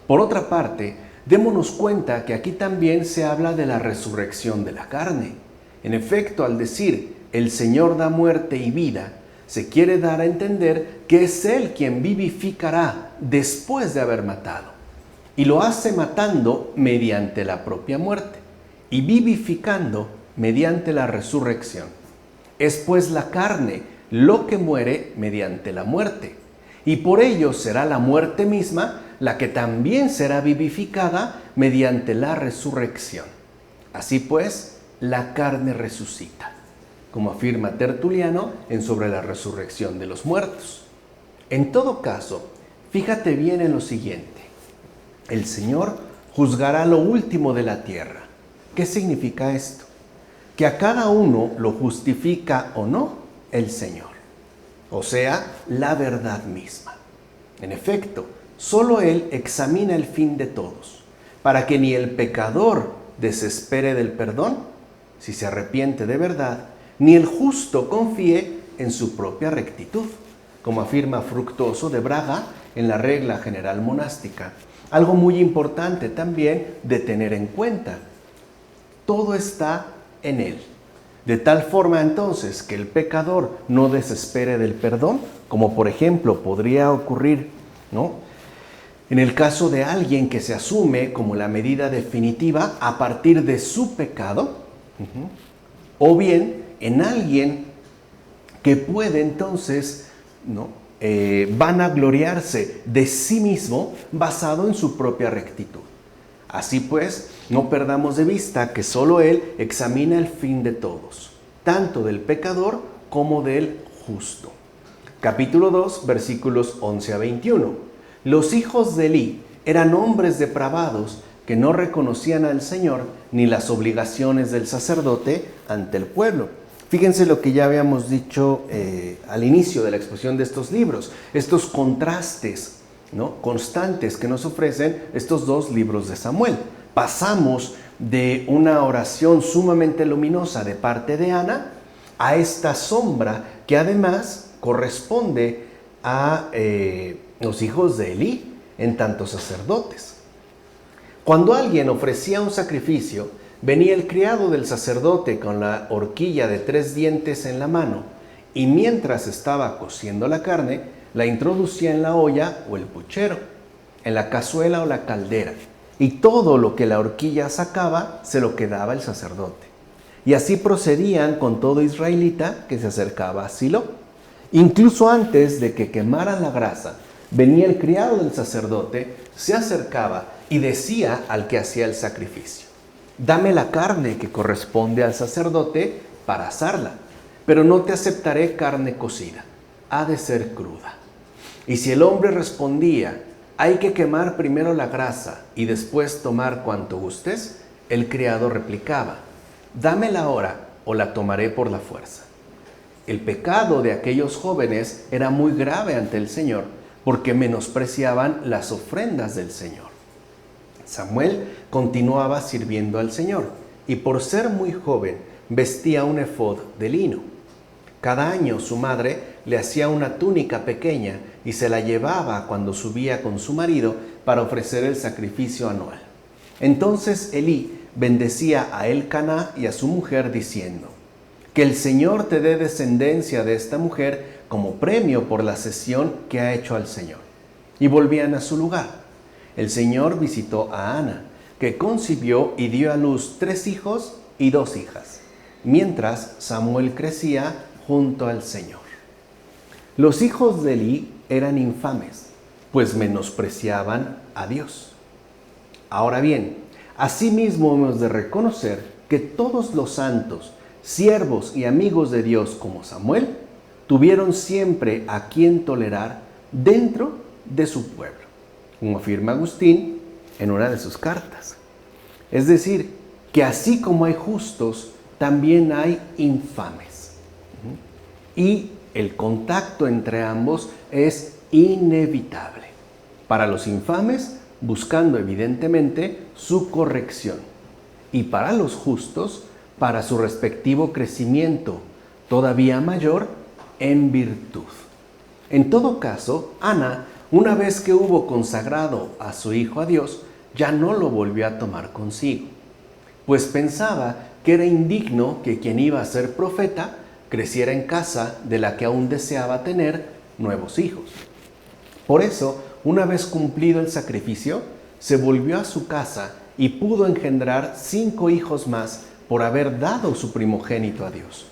Por otra parte, démonos cuenta que aquí también se habla de la resurrección de la carne. En efecto, al decir el Señor da muerte y vida, se quiere dar a entender que es Él quien vivificará después de haber matado. Y lo hace matando mediante la propia muerte y vivificando mediante la resurrección. Es pues la carne lo que muere mediante la muerte, y por ello será la muerte misma la que también será vivificada mediante la resurrección. Así pues, la carne resucita, como afirma Tertuliano en Sobre la resurrección de los muertos. En todo caso, fíjate bien en lo siguiente. El Señor juzgará lo último de la tierra. ¿Qué significa esto? Que a cada uno lo justifica o no el Señor, o sea, la verdad misma. En efecto, solo Él examina el fin de todos, para que ni el pecador desespere del perdón, si se arrepiente de verdad, ni el justo confíe en su propia rectitud, como afirma Fructuoso de Braga en la Regla General Monástica. Algo muy importante también de tener en cuenta. Todo está en Él. De tal forma entonces que el pecador no desespere del perdón, como por ejemplo podría ocurrir, ¿no?, en el caso de alguien que se asume como la medida definitiva a partir de su pecado, o bien en alguien que puede entonces, ¿no?, vanagloriarse de sí mismo basado en su propia rectitud. Así pues, no perdamos de vista que solo Él examina el fin de todos, tanto del pecador como del justo. Capítulo 2, versículos 11 a 21. Los hijos de Elí eran hombres depravados que no reconocían al Señor ni las obligaciones del sacerdote ante el pueblo. Fíjense lo que ya habíamos dicho al inicio de la exposición de estos libros, estos contrastes, ¿no?, constantes que nos ofrecen estos dos libros de Samuel. Pasamos de una oración sumamente luminosa de parte de Ana a esta sombra que además corresponde a los hijos de Elí, en tanto sacerdotes. Cuando alguien ofrecía un sacrificio, venía el criado del sacerdote con la horquilla de 3 dientes en la mano, y mientras estaba cociendo la carne, la introducía en la olla o el puchero, en la cazuela o la caldera, y todo lo que la horquilla sacaba se lo quedaba el sacerdote. Y así procedían con todo israelita que se acercaba a Silo. Incluso antes de que quemaran la grasa, venía el criado del sacerdote, se acercaba y decía al que hacía el sacrificio: dame la carne que corresponde al sacerdote para asarla, pero no te aceptaré carne cocida, ha de ser cruda. Y si el hombre respondía: hay que quemar primero la grasa y después tomar cuanto gustes, el criado replicaba: dámela ahora o la tomaré por la fuerza. El pecado de aquellos jóvenes era muy grave ante el Señor, porque menospreciaban las ofrendas del Señor. Samuel continuaba sirviendo al Señor, y por ser muy joven vestía un efod de lino. Cada año su madre le hacía una túnica pequeña y se la llevaba cuando subía con su marido para ofrecer el sacrificio anual. Entonces Elí bendecía a Elcaná y a su mujer diciendo: que el Señor te dé descendencia de esta mujer como premio por la cesión que ha hecho al Señor. Y volvían a su lugar. El Señor visitó a Ana, que concibió y dio a luz 3 hijos y 2 hijas, mientras Samuel crecía junto al Señor. Los hijos de Elí eran infames, pues menospreciaban a Dios. Ahora bien, asimismo hemos de reconocer que todos los santos, siervos y amigos de Dios como Samuel, tuvieron siempre a quien tolerar dentro de su pueblo, como afirma Agustín en una de sus cartas. Es decir, que así como hay justos, también hay infames. Y El contacto entre ambos es inevitable. Para los infames, buscando evidentemente su corrección. Y para los justos, para su respectivo crecimiento, todavía mayor en virtud. En todo caso, Ana, una vez que hubo consagrado a su hijo a Dios, ya no lo volvió a tomar consigo, pues pensaba que era indigno que quien iba a ser profeta creciera en casa de la que aún deseaba tener nuevos hijos. Por eso, una vez cumplido el sacrificio, se volvió a su casa y pudo engendrar 5 hijos más por haber dado su primogénito a Dios.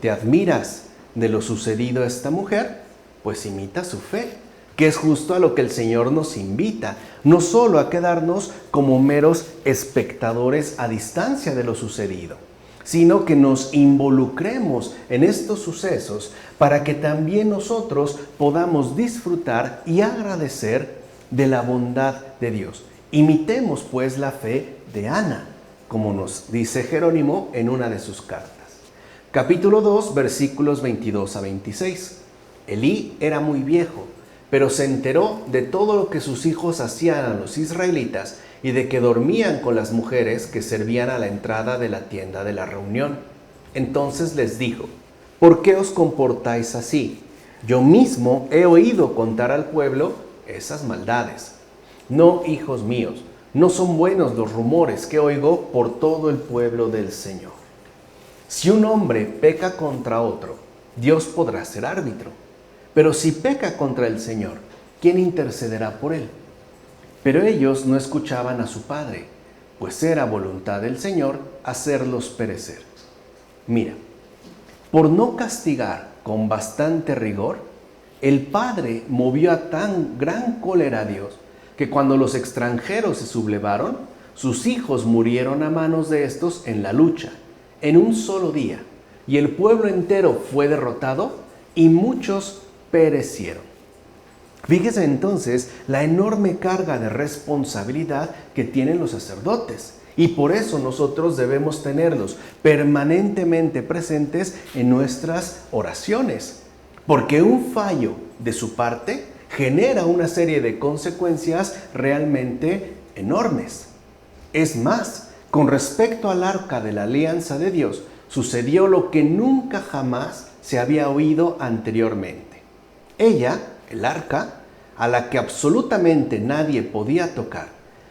¿Te admiras de lo sucedido a esta mujer? Pues imita su fe, que es justo a lo que el Señor nos invita, no solo a quedarnos como meros espectadores a distancia de lo sucedido, sino que nos involucremos en estos sucesos para que también nosotros podamos disfrutar y agradecer de la bondad de Dios. Imitemos pues la fe de Ana, como nos dice Jerónimo en una de sus cartas. Capítulo 2, versículos 22 a 26. Elí era muy viejo, pero se enteró de todo lo que sus hijos hacían a los israelitas y de que dormían con las mujeres que servían a la entrada de la tienda de la reunión. Entonces les dijo: ¿por qué os comportáis así? Yo mismo he oído contar al pueblo esas maldades. No, hijos míos, no son buenos los rumores que oigo por todo el pueblo del Señor. Si un hombre peca contra otro, Dios podrá ser árbitro. Pero si peca contra el Señor, ¿quién intercederá por él? Pero ellos no escuchaban a su padre, pues era voluntad del Señor hacerlos perecer. Mira, por no castigar con bastante rigor, el padre movió a tan gran cólera a Dios que cuando los extranjeros se sublevaron, sus hijos murieron a manos de estos en la lucha, en un solo día, y el pueblo entero fue derrotado y muchos perecieron. Fíjese entonces la enorme carga de responsabilidad que tienen los sacerdotes, y por eso nosotros debemos tenerlos permanentemente presentes en nuestras oraciones, porque un fallo de su parte genera una serie de consecuencias realmente enormes. Es más, con respecto al arca de la alianza de Dios, sucedió lo que nunca jamás se había oído anteriormente. Ella, el arca, a la que absolutamente nadie podía tocar,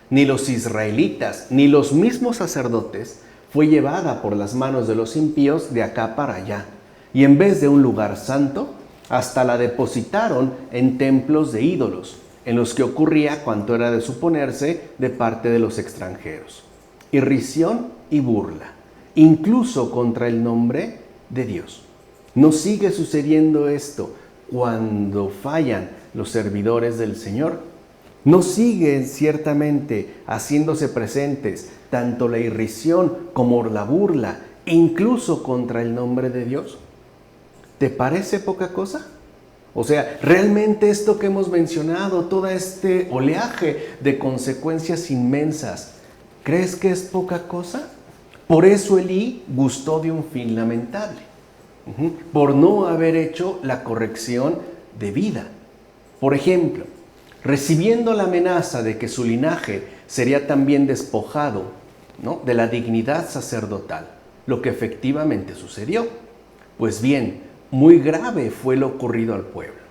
ni los israelitas, ni los mismos sacerdotes, fue llevada por las manos de los impíos de acá para allá, y en vez de un lugar santo, hasta la depositaron en templos de ídolos, en los que ocurría cuanto era de suponerse de parte de los extranjeros. Irrisión y burla, incluso contra el nombre de Dios. ¿No sigue sucediendo esto cuando fallan los servidores del Señor? ¿No siguen ciertamente haciéndose presentes tanto la irrisión como la burla, incluso contra el nombre de Dios? ¿Te parece poca cosa? O sea, realmente esto que hemos mencionado, todo este oleaje de consecuencias inmensas, ¿crees que es poca cosa? Por eso Elí gustó de un fin lamentable, por no haber hecho la corrección debida. Por ejemplo, recibiendo la amenaza de que su linaje sería también despojado, ¿no?, de la dignidad sacerdotal, lo que efectivamente sucedió. Pues bien, muy grave fue lo ocurrido al pueblo.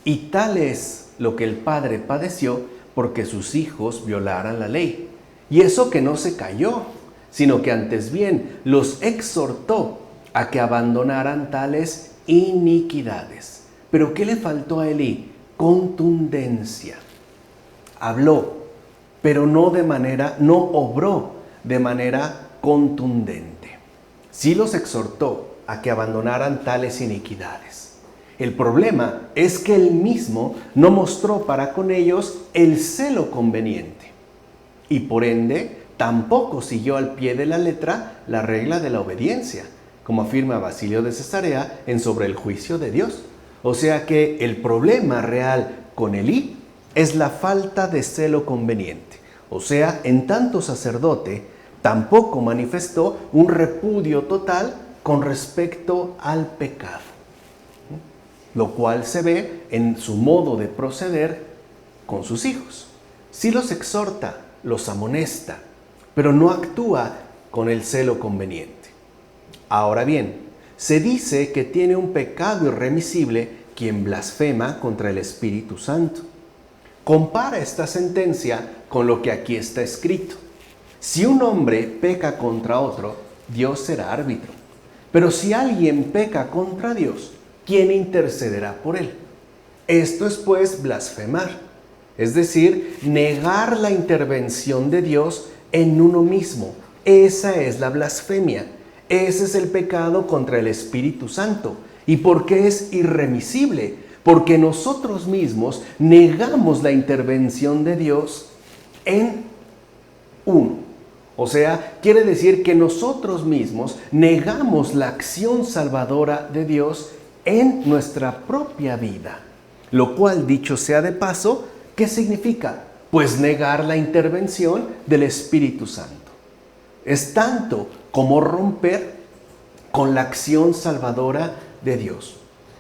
Y tal es lo que el padre padeció porque sus hijos violaran la ley. Y eso que no se cayó, sino que antes bien los exhortó a que abandonaran tales iniquidades. ¿Pero qué le faltó a Elí? Contundencia. Habló, pero no obró de manera contundente. Sí los exhortó a que abandonaran tales iniquidades. El problema es que él mismo no mostró para con ellos el celo conveniente y por ende tampoco siguió al pie de la letra la regla de la obediencia, como afirma Basilio de Cesarea en Sobre el juicio de Dios. O sea que el problema real con Elí es la falta de celo conveniente. O sea, en tanto sacerdote, tampoco manifestó un repudio total con respecto al pecado. lo cual se ve en su modo de proceder con sus hijos. Sí los exhorta, los amonesta, pero no actúa con el celo conveniente. Ahora bien, se dice que tiene un pecado irremisible quien blasfema contra el Espíritu Santo. Compara esta sentencia con lo que aquí está escrito. Si un hombre peca contra otro, Dios será árbitro. Pero si alguien peca contra Dios, ¿quién intercederá por él? Esto es pues blasfemar, es decir, negar la intervención de Dios en uno mismo. Esa es la blasfemia. Ese es el pecado contra el Espíritu Santo. ¿Y por qué es irremisible? Porque nosotros mismos negamos la intervención de Dios en uno. O sea, quiere decir que nosotros mismos negamos la acción salvadora de Dios en nuestra propia vida. Lo cual, dicho sea de paso, ¿qué significa? Pues negar la intervención del Espíritu Santo. Es tanto como romper con la acción salvadora de Dios.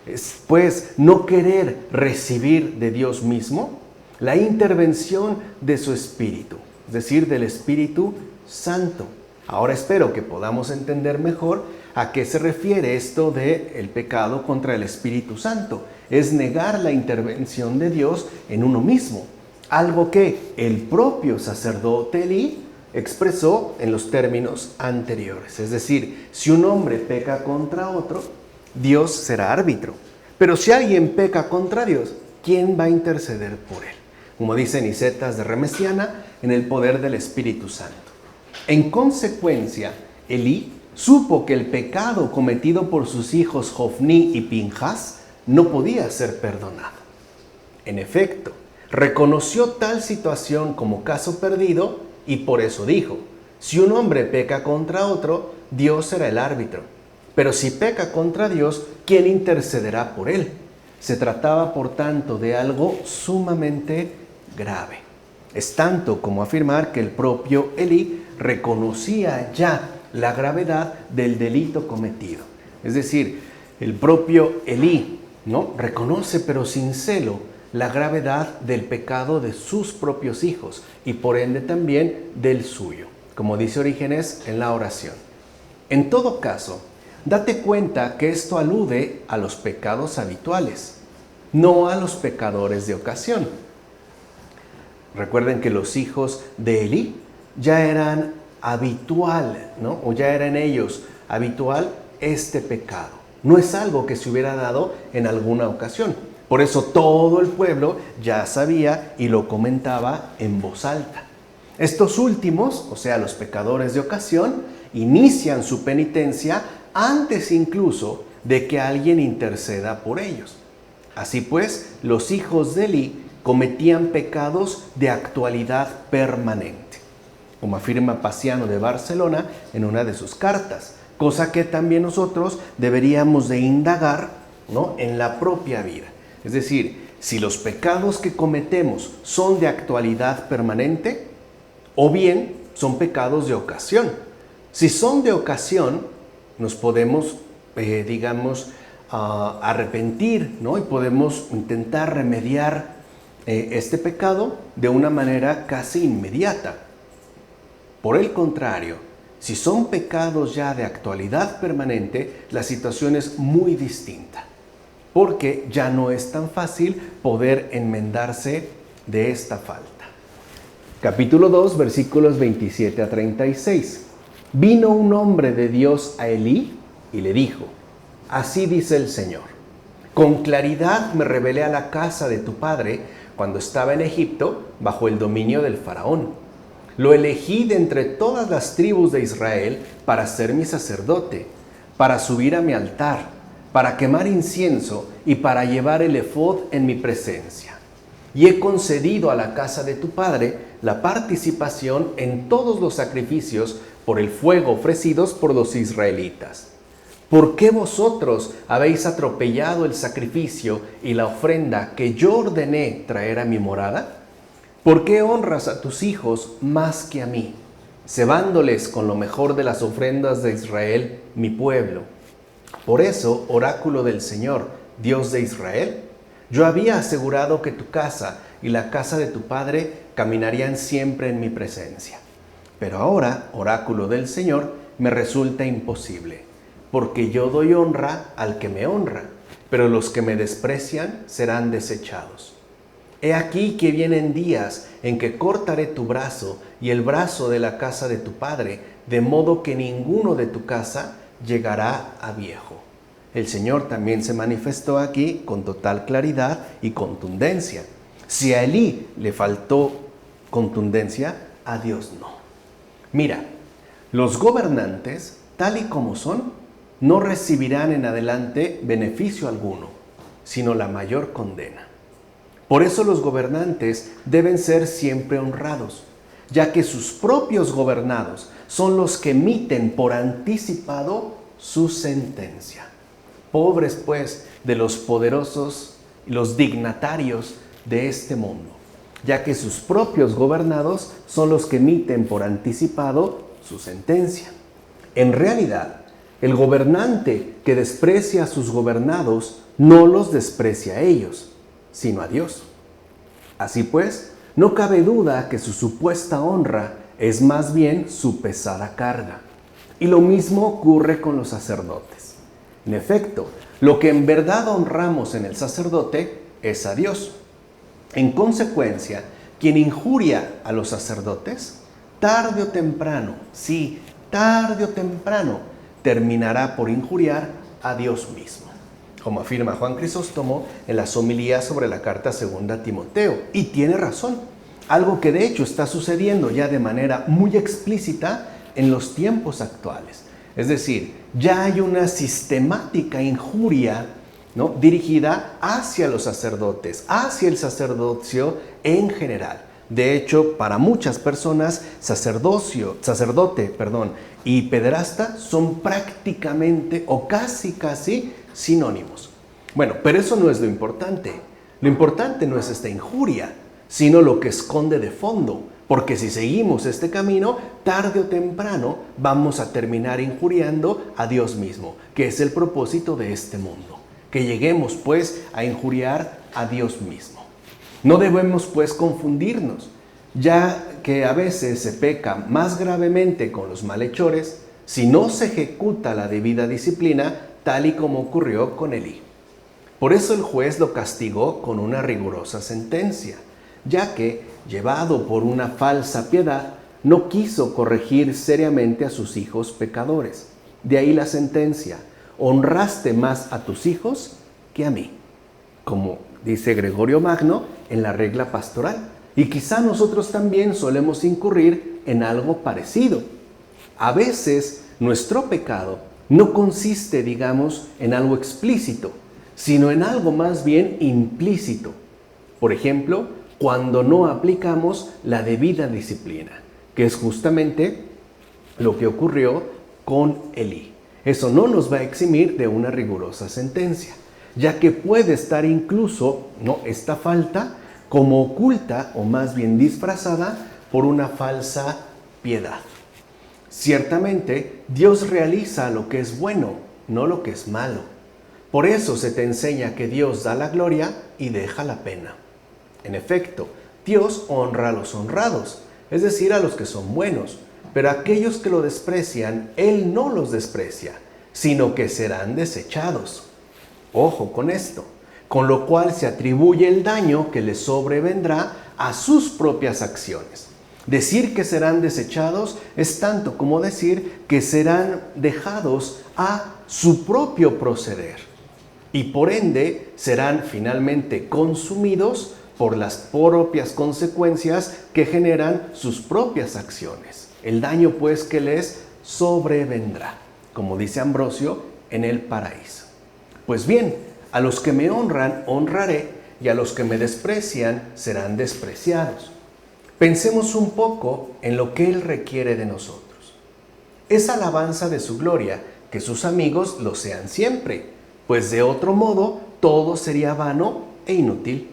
Es pues no querer recibir de Dios mismo la intervención de su Espíritu, es decir, del Espíritu Santo. Ahora espero que podamos entender mejor a qué se refiere esto de el pecado contra el Espíritu Santo. Es negar la intervención de Dios en uno mismo, algo que el propio sacerdote Elí expresó en los términos anteriores. Es decir, si un hombre peca contra otro, Dios será árbitro. Pero si alguien peca contra Dios, ¿quién va a interceder por él? Como dice Nicetas de Remesiana, en el poder del Espíritu Santo. En consecuencia, Elí supo que el pecado cometido por sus hijos Jofní y Pinjas no podía ser perdonado. En efecto, reconoció tal situación como caso perdido y por eso dijo: si un hombre peca contra otro, Dios será el árbitro. Pero si peca contra Dios, ¿quién intercederá por él? Se trataba, por tanto, de algo sumamente grave. Es tanto como afirmar que el propio Elí reconocía ya la gravedad del delito cometido. Es decir, el propio Elí, ¿no?, reconoce, pero sin celo, la gravedad del pecado de sus propios hijos y por ende también del suyo, como dice Orígenes en la oración. En todo caso, date cuenta que esto alude a los pecados habituales, no a los pecadores de ocasión. Recuerden que los hijos de Elí ya eran habitual, ¿no?, o ya era en ellos habitual este pecado. No es algo que se hubiera dado en alguna ocasión. Por eso todo el pueblo ya sabía y lo comentaba en voz alta. Estos últimos, o sea, los pecadores de ocasión, inician su penitencia antes incluso de que alguien interceda por ellos. Así pues, los hijos de Elí cometían pecados de actualidad permanente, como afirma Paciano de Barcelona en una de sus cartas, cosa que también nosotros deberíamos de indagar, ¿no?, en la propia vida. Es decir, si los pecados que cometemos son de actualidad permanente o bien son pecados de ocasión. Si son de ocasión, nos podemos, arrepentir, ¿no?, y podemos intentar remediar este pecado de una manera casi inmediata. Por el contrario, si son pecados ya de actualidad permanente, la situación es muy distinta, porque ya no es tan fácil poder enmendarse de esta falta. Capítulo 2, versículos 27 a 36. Vino un hombre de Dios a Elí y le dijo: así dice el Señor, con claridad me revelé a la casa de tu padre cuando estaba en Egipto bajo el dominio del faraón. Lo elegí de entre todas las tribus de Israel para ser mi sacerdote, para subir a mi altar, para quemar incienso y para llevar el efod en mi presencia. Y he concedido a la casa de tu padre la participación en todos los sacrificios por el fuego ofrecidos por los israelitas. ¿Por qué vosotros habéis atropellado el sacrificio y la ofrenda que yo ordené traer a mi morada? ¿Por qué honras a tus hijos más que a mí, cebándoles con lo mejor de las ofrendas de Israel, mi pueblo? Por eso, oráculo del Señor, Dios de Israel? Yo había asegurado que tu casa y la casa de tu padre caminarían siempre en mi presencia. Pero ahora, oráculo del Señor, me resulta imposible, porque yo doy honra al que me honra, pero los que me desprecian serán desechados. He aquí que vienen días en que cortaré tu brazo y el brazo de la casa de tu padre, de modo que ninguno de tu casa llegará a viejo. El Señor también se manifestó aquí con total claridad y contundencia. Si a Elí le faltó contundencia, a Dios no. Mira, los gobernantes, tal y como son, no recibirán en adelante beneficio alguno, sino la mayor condena. Por eso los gobernantes deben ser siempre honrados, ya que sus propios gobernados son los que emiten por anticipado su sentencia. Pobres, pues, de los poderosos y los dignatarios de este mundo, ya que sus propios gobernados son los que emiten por anticipado su sentencia. En realidad, el gobernante que desprecia a sus gobernados no los desprecia a ellos, sino a Dios. Así pues, no cabe duda que su supuesta honra es más bien su pesada carga. Y lo mismo ocurre con los sacerdotes. En efecto, lo que en verdad honramos en el sacerdote es a Dios. En consecuencia, quien injuria a los sacerdotes, tarde o temprano, sí, tarde o temprano, terminará por injuriar a Dios mismo, como afirma Juan Crisóstomo en las homilías sobre la carta segunda a Timoteo. Y tiene razón, algo que de hecho está sucediendo ya de manera muy explícita en los tiempos actuales. Es decir, ya hay una sistemática injuria, ¿no?, dirigida hacia los sacerdotes, hacia el sacerdocio en general. De hecho, para muchas personas, sacerdote y pederasta son prácticamente o casi sinónimos. Bueno, pero eso no es lo importante. Lo importante no es esta injuria, sino lo que esconde de fondo. Porque si seguimos este camino, tarde o temprano vamos a terminar injuriando a Dios mismo, que es el propósito de este mundo. Que lleguemos pues a injuriar a Dios mismo. No debemos pues confundirnos, ya que a veces se peca más gravemente con los malhechores si no se ejecuta la debida disciplina, tal y como ocurrió con Elí. Por eso el juez lo castigó con una rigurosa sentencia, ya que, llevado por una falsa piedad, no quiso corregir seriamente a sus hijos pecadores. De ahí la sentencia: honraste más a tus hijos que a mí, como dice Gregorio Magno en la regla pastoral. Y quizá nosotros también solemos incurrir en algo parecido. A veces nuestro pecado no consiste, digamos, en algo explícito, sino en algo más bien implícito. Por ejemplo, cuando no aplicamos la debida disciplina, que es justamente lo que ocurrió con Elí. Eso no nos va a eximir de una rigurosa sentencia, ya que puede estar incluso esta falta como oculta o más bien disfrazada por una falsa piedad. Ciertamente, Dios realiza lo que es bueno, no lo que es malo. Por eso se te enseña que Dios da la gloria y deja la pena. En efecto, Dios honra a los honrados, es decir, a los que son buenos, pero aquellos que lo desprecian, Él no los desprecia, sino que serán desechados. Ojo con esto, con lo cual se atribuye el daño que les sobrevendrá a sus propias acciones. Decir que serán desechados es tanto como decir que serán dejados a su propio proceder y por ende serán finalmente consumidos por las propias consecuencias que generan sus propias acciones. El daño pues que les sobrevendrá, como dice Ambrosio en el Paraíso. Pues bien, a los que me honran, honraré, y a los que me desprecian, serán despreciados. Pensemos un poco en lo que Él requiere de nosotros. Es alabanza de su gloria que sus amigos lo sean siempre, pues de otro modo todo sería vano e inútil.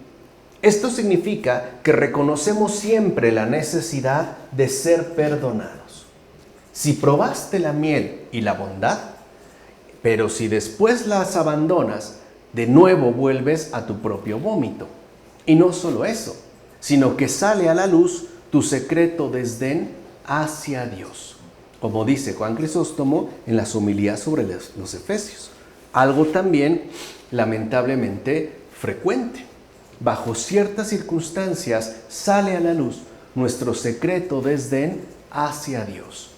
Esto significa que reconocemos siempre la necesidad de ser perdonados. Si probaste la miel y la bondad, pero si después las abandonas, de nuevo vuelves a tu propio vómito. Y no solo eso, sino que sale a la luz tu secreto desdén hacia Dios, como dice Juan Crisóstomo en las homilías sobre los Efesios. Algo también lamentablemente frecuente. Bajo ciertas circunstancias sale a la luz nuestro secreto desdén hacia Dios.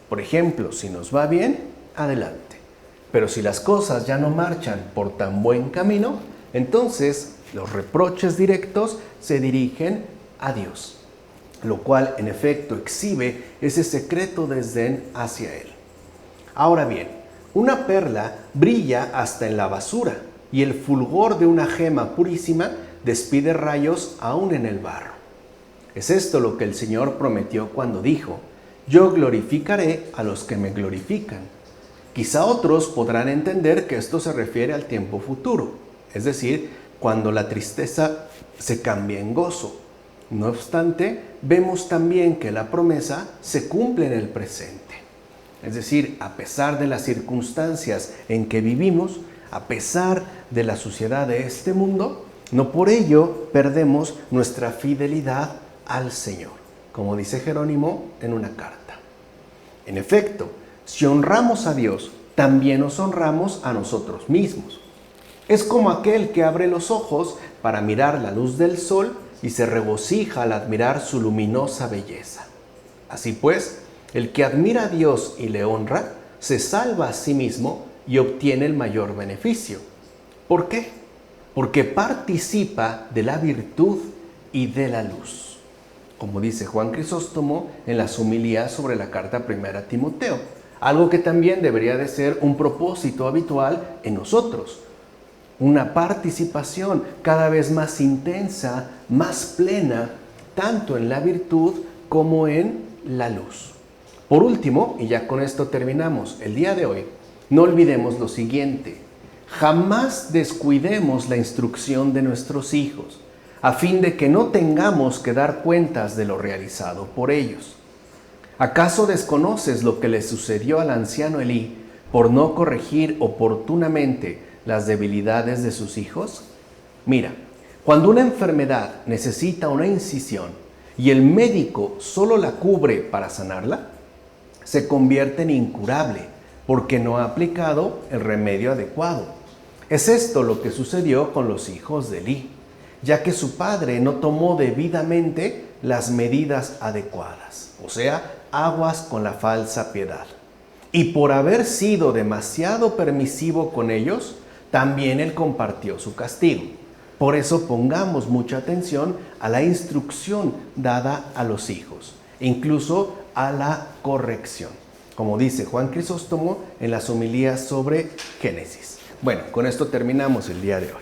Por ejemplo, si nos va bien, adelante. Pero si las cosas ya no marchan por tan buen camino, entonces los reproches directos se dirigen a Dios, lo cual en efecto exhibe ese secreto desdén hacia Él. Ahora bien, una perla brilla hasta en la basura y el fulgor de una gema purísima despide rayos aún en el barro. Es esto lo que el Señor prometió cuando dijo: yo glorificaré a los que me glorifican. Quizá otros podrán entender que esto se refiere al tiempo futuro, es decir, cuando la tristeza se cambia en gozo. No obstante, vemos también que la promesa se cumple en el presente. Es decir, a pesar de las circunstancias en que vivimos, a pesar de la suciedad de este mundo, no por ello perdemos nuestra fidelidad al Señor, como dice Jerónimo en una carta. En efecto, si honramos a Dios, también nos honramos a nosotros mismos. Es como aquel que abre los ojos para mirar la luz del sol y se regocija al admirar su luminosa belleza. Así pues, el que admira a Dios y le honra, se salva a sí mismo y obtiene el mayor beneficio. ¿Por qué? Porque participa de la virtud y de la luz, como dice Juan Crisóstomo en las homilías sobre la carta primera a Timoteo, algo que también debería de ser un propósito habitual en nosotros. Una participación cada vez más intensa, más plena, tanto en la virtud como en la luz. Por último, y ya con esto terminamos el día de hoy, no olvidemos lo siguiente: jamás descuidemos la instrucción de nuestros hijos, a fin de que no tengamos que dar cuentas de lo realizado por ellos. ¿Acaso desconoces lo que le sucedió al anciano Elí por no corregir oportunamente las debilidades de sus hijos? Mira, cuando una enfermedad necesita una incisión y el médico solo la cubre para sanarla, se convierte en incurable porque no ha aplicado el remedio adecuado. Es esto lo que sucedió con los hijos de Elí, ya que su padre no tomó debidamente las medidas adecuadas, o sea, aguas con la falsa piedad. Y por haber sido demasiado permisivo con ellos, también él compartió su castigo. Por eso pongamos mucha atención a la instrucción dada a los hijos, incluso a la corrección, como dice Juan Crisóstomo en las homilías sobre Génesis. Bueno, con esto terminamos el día de hoy.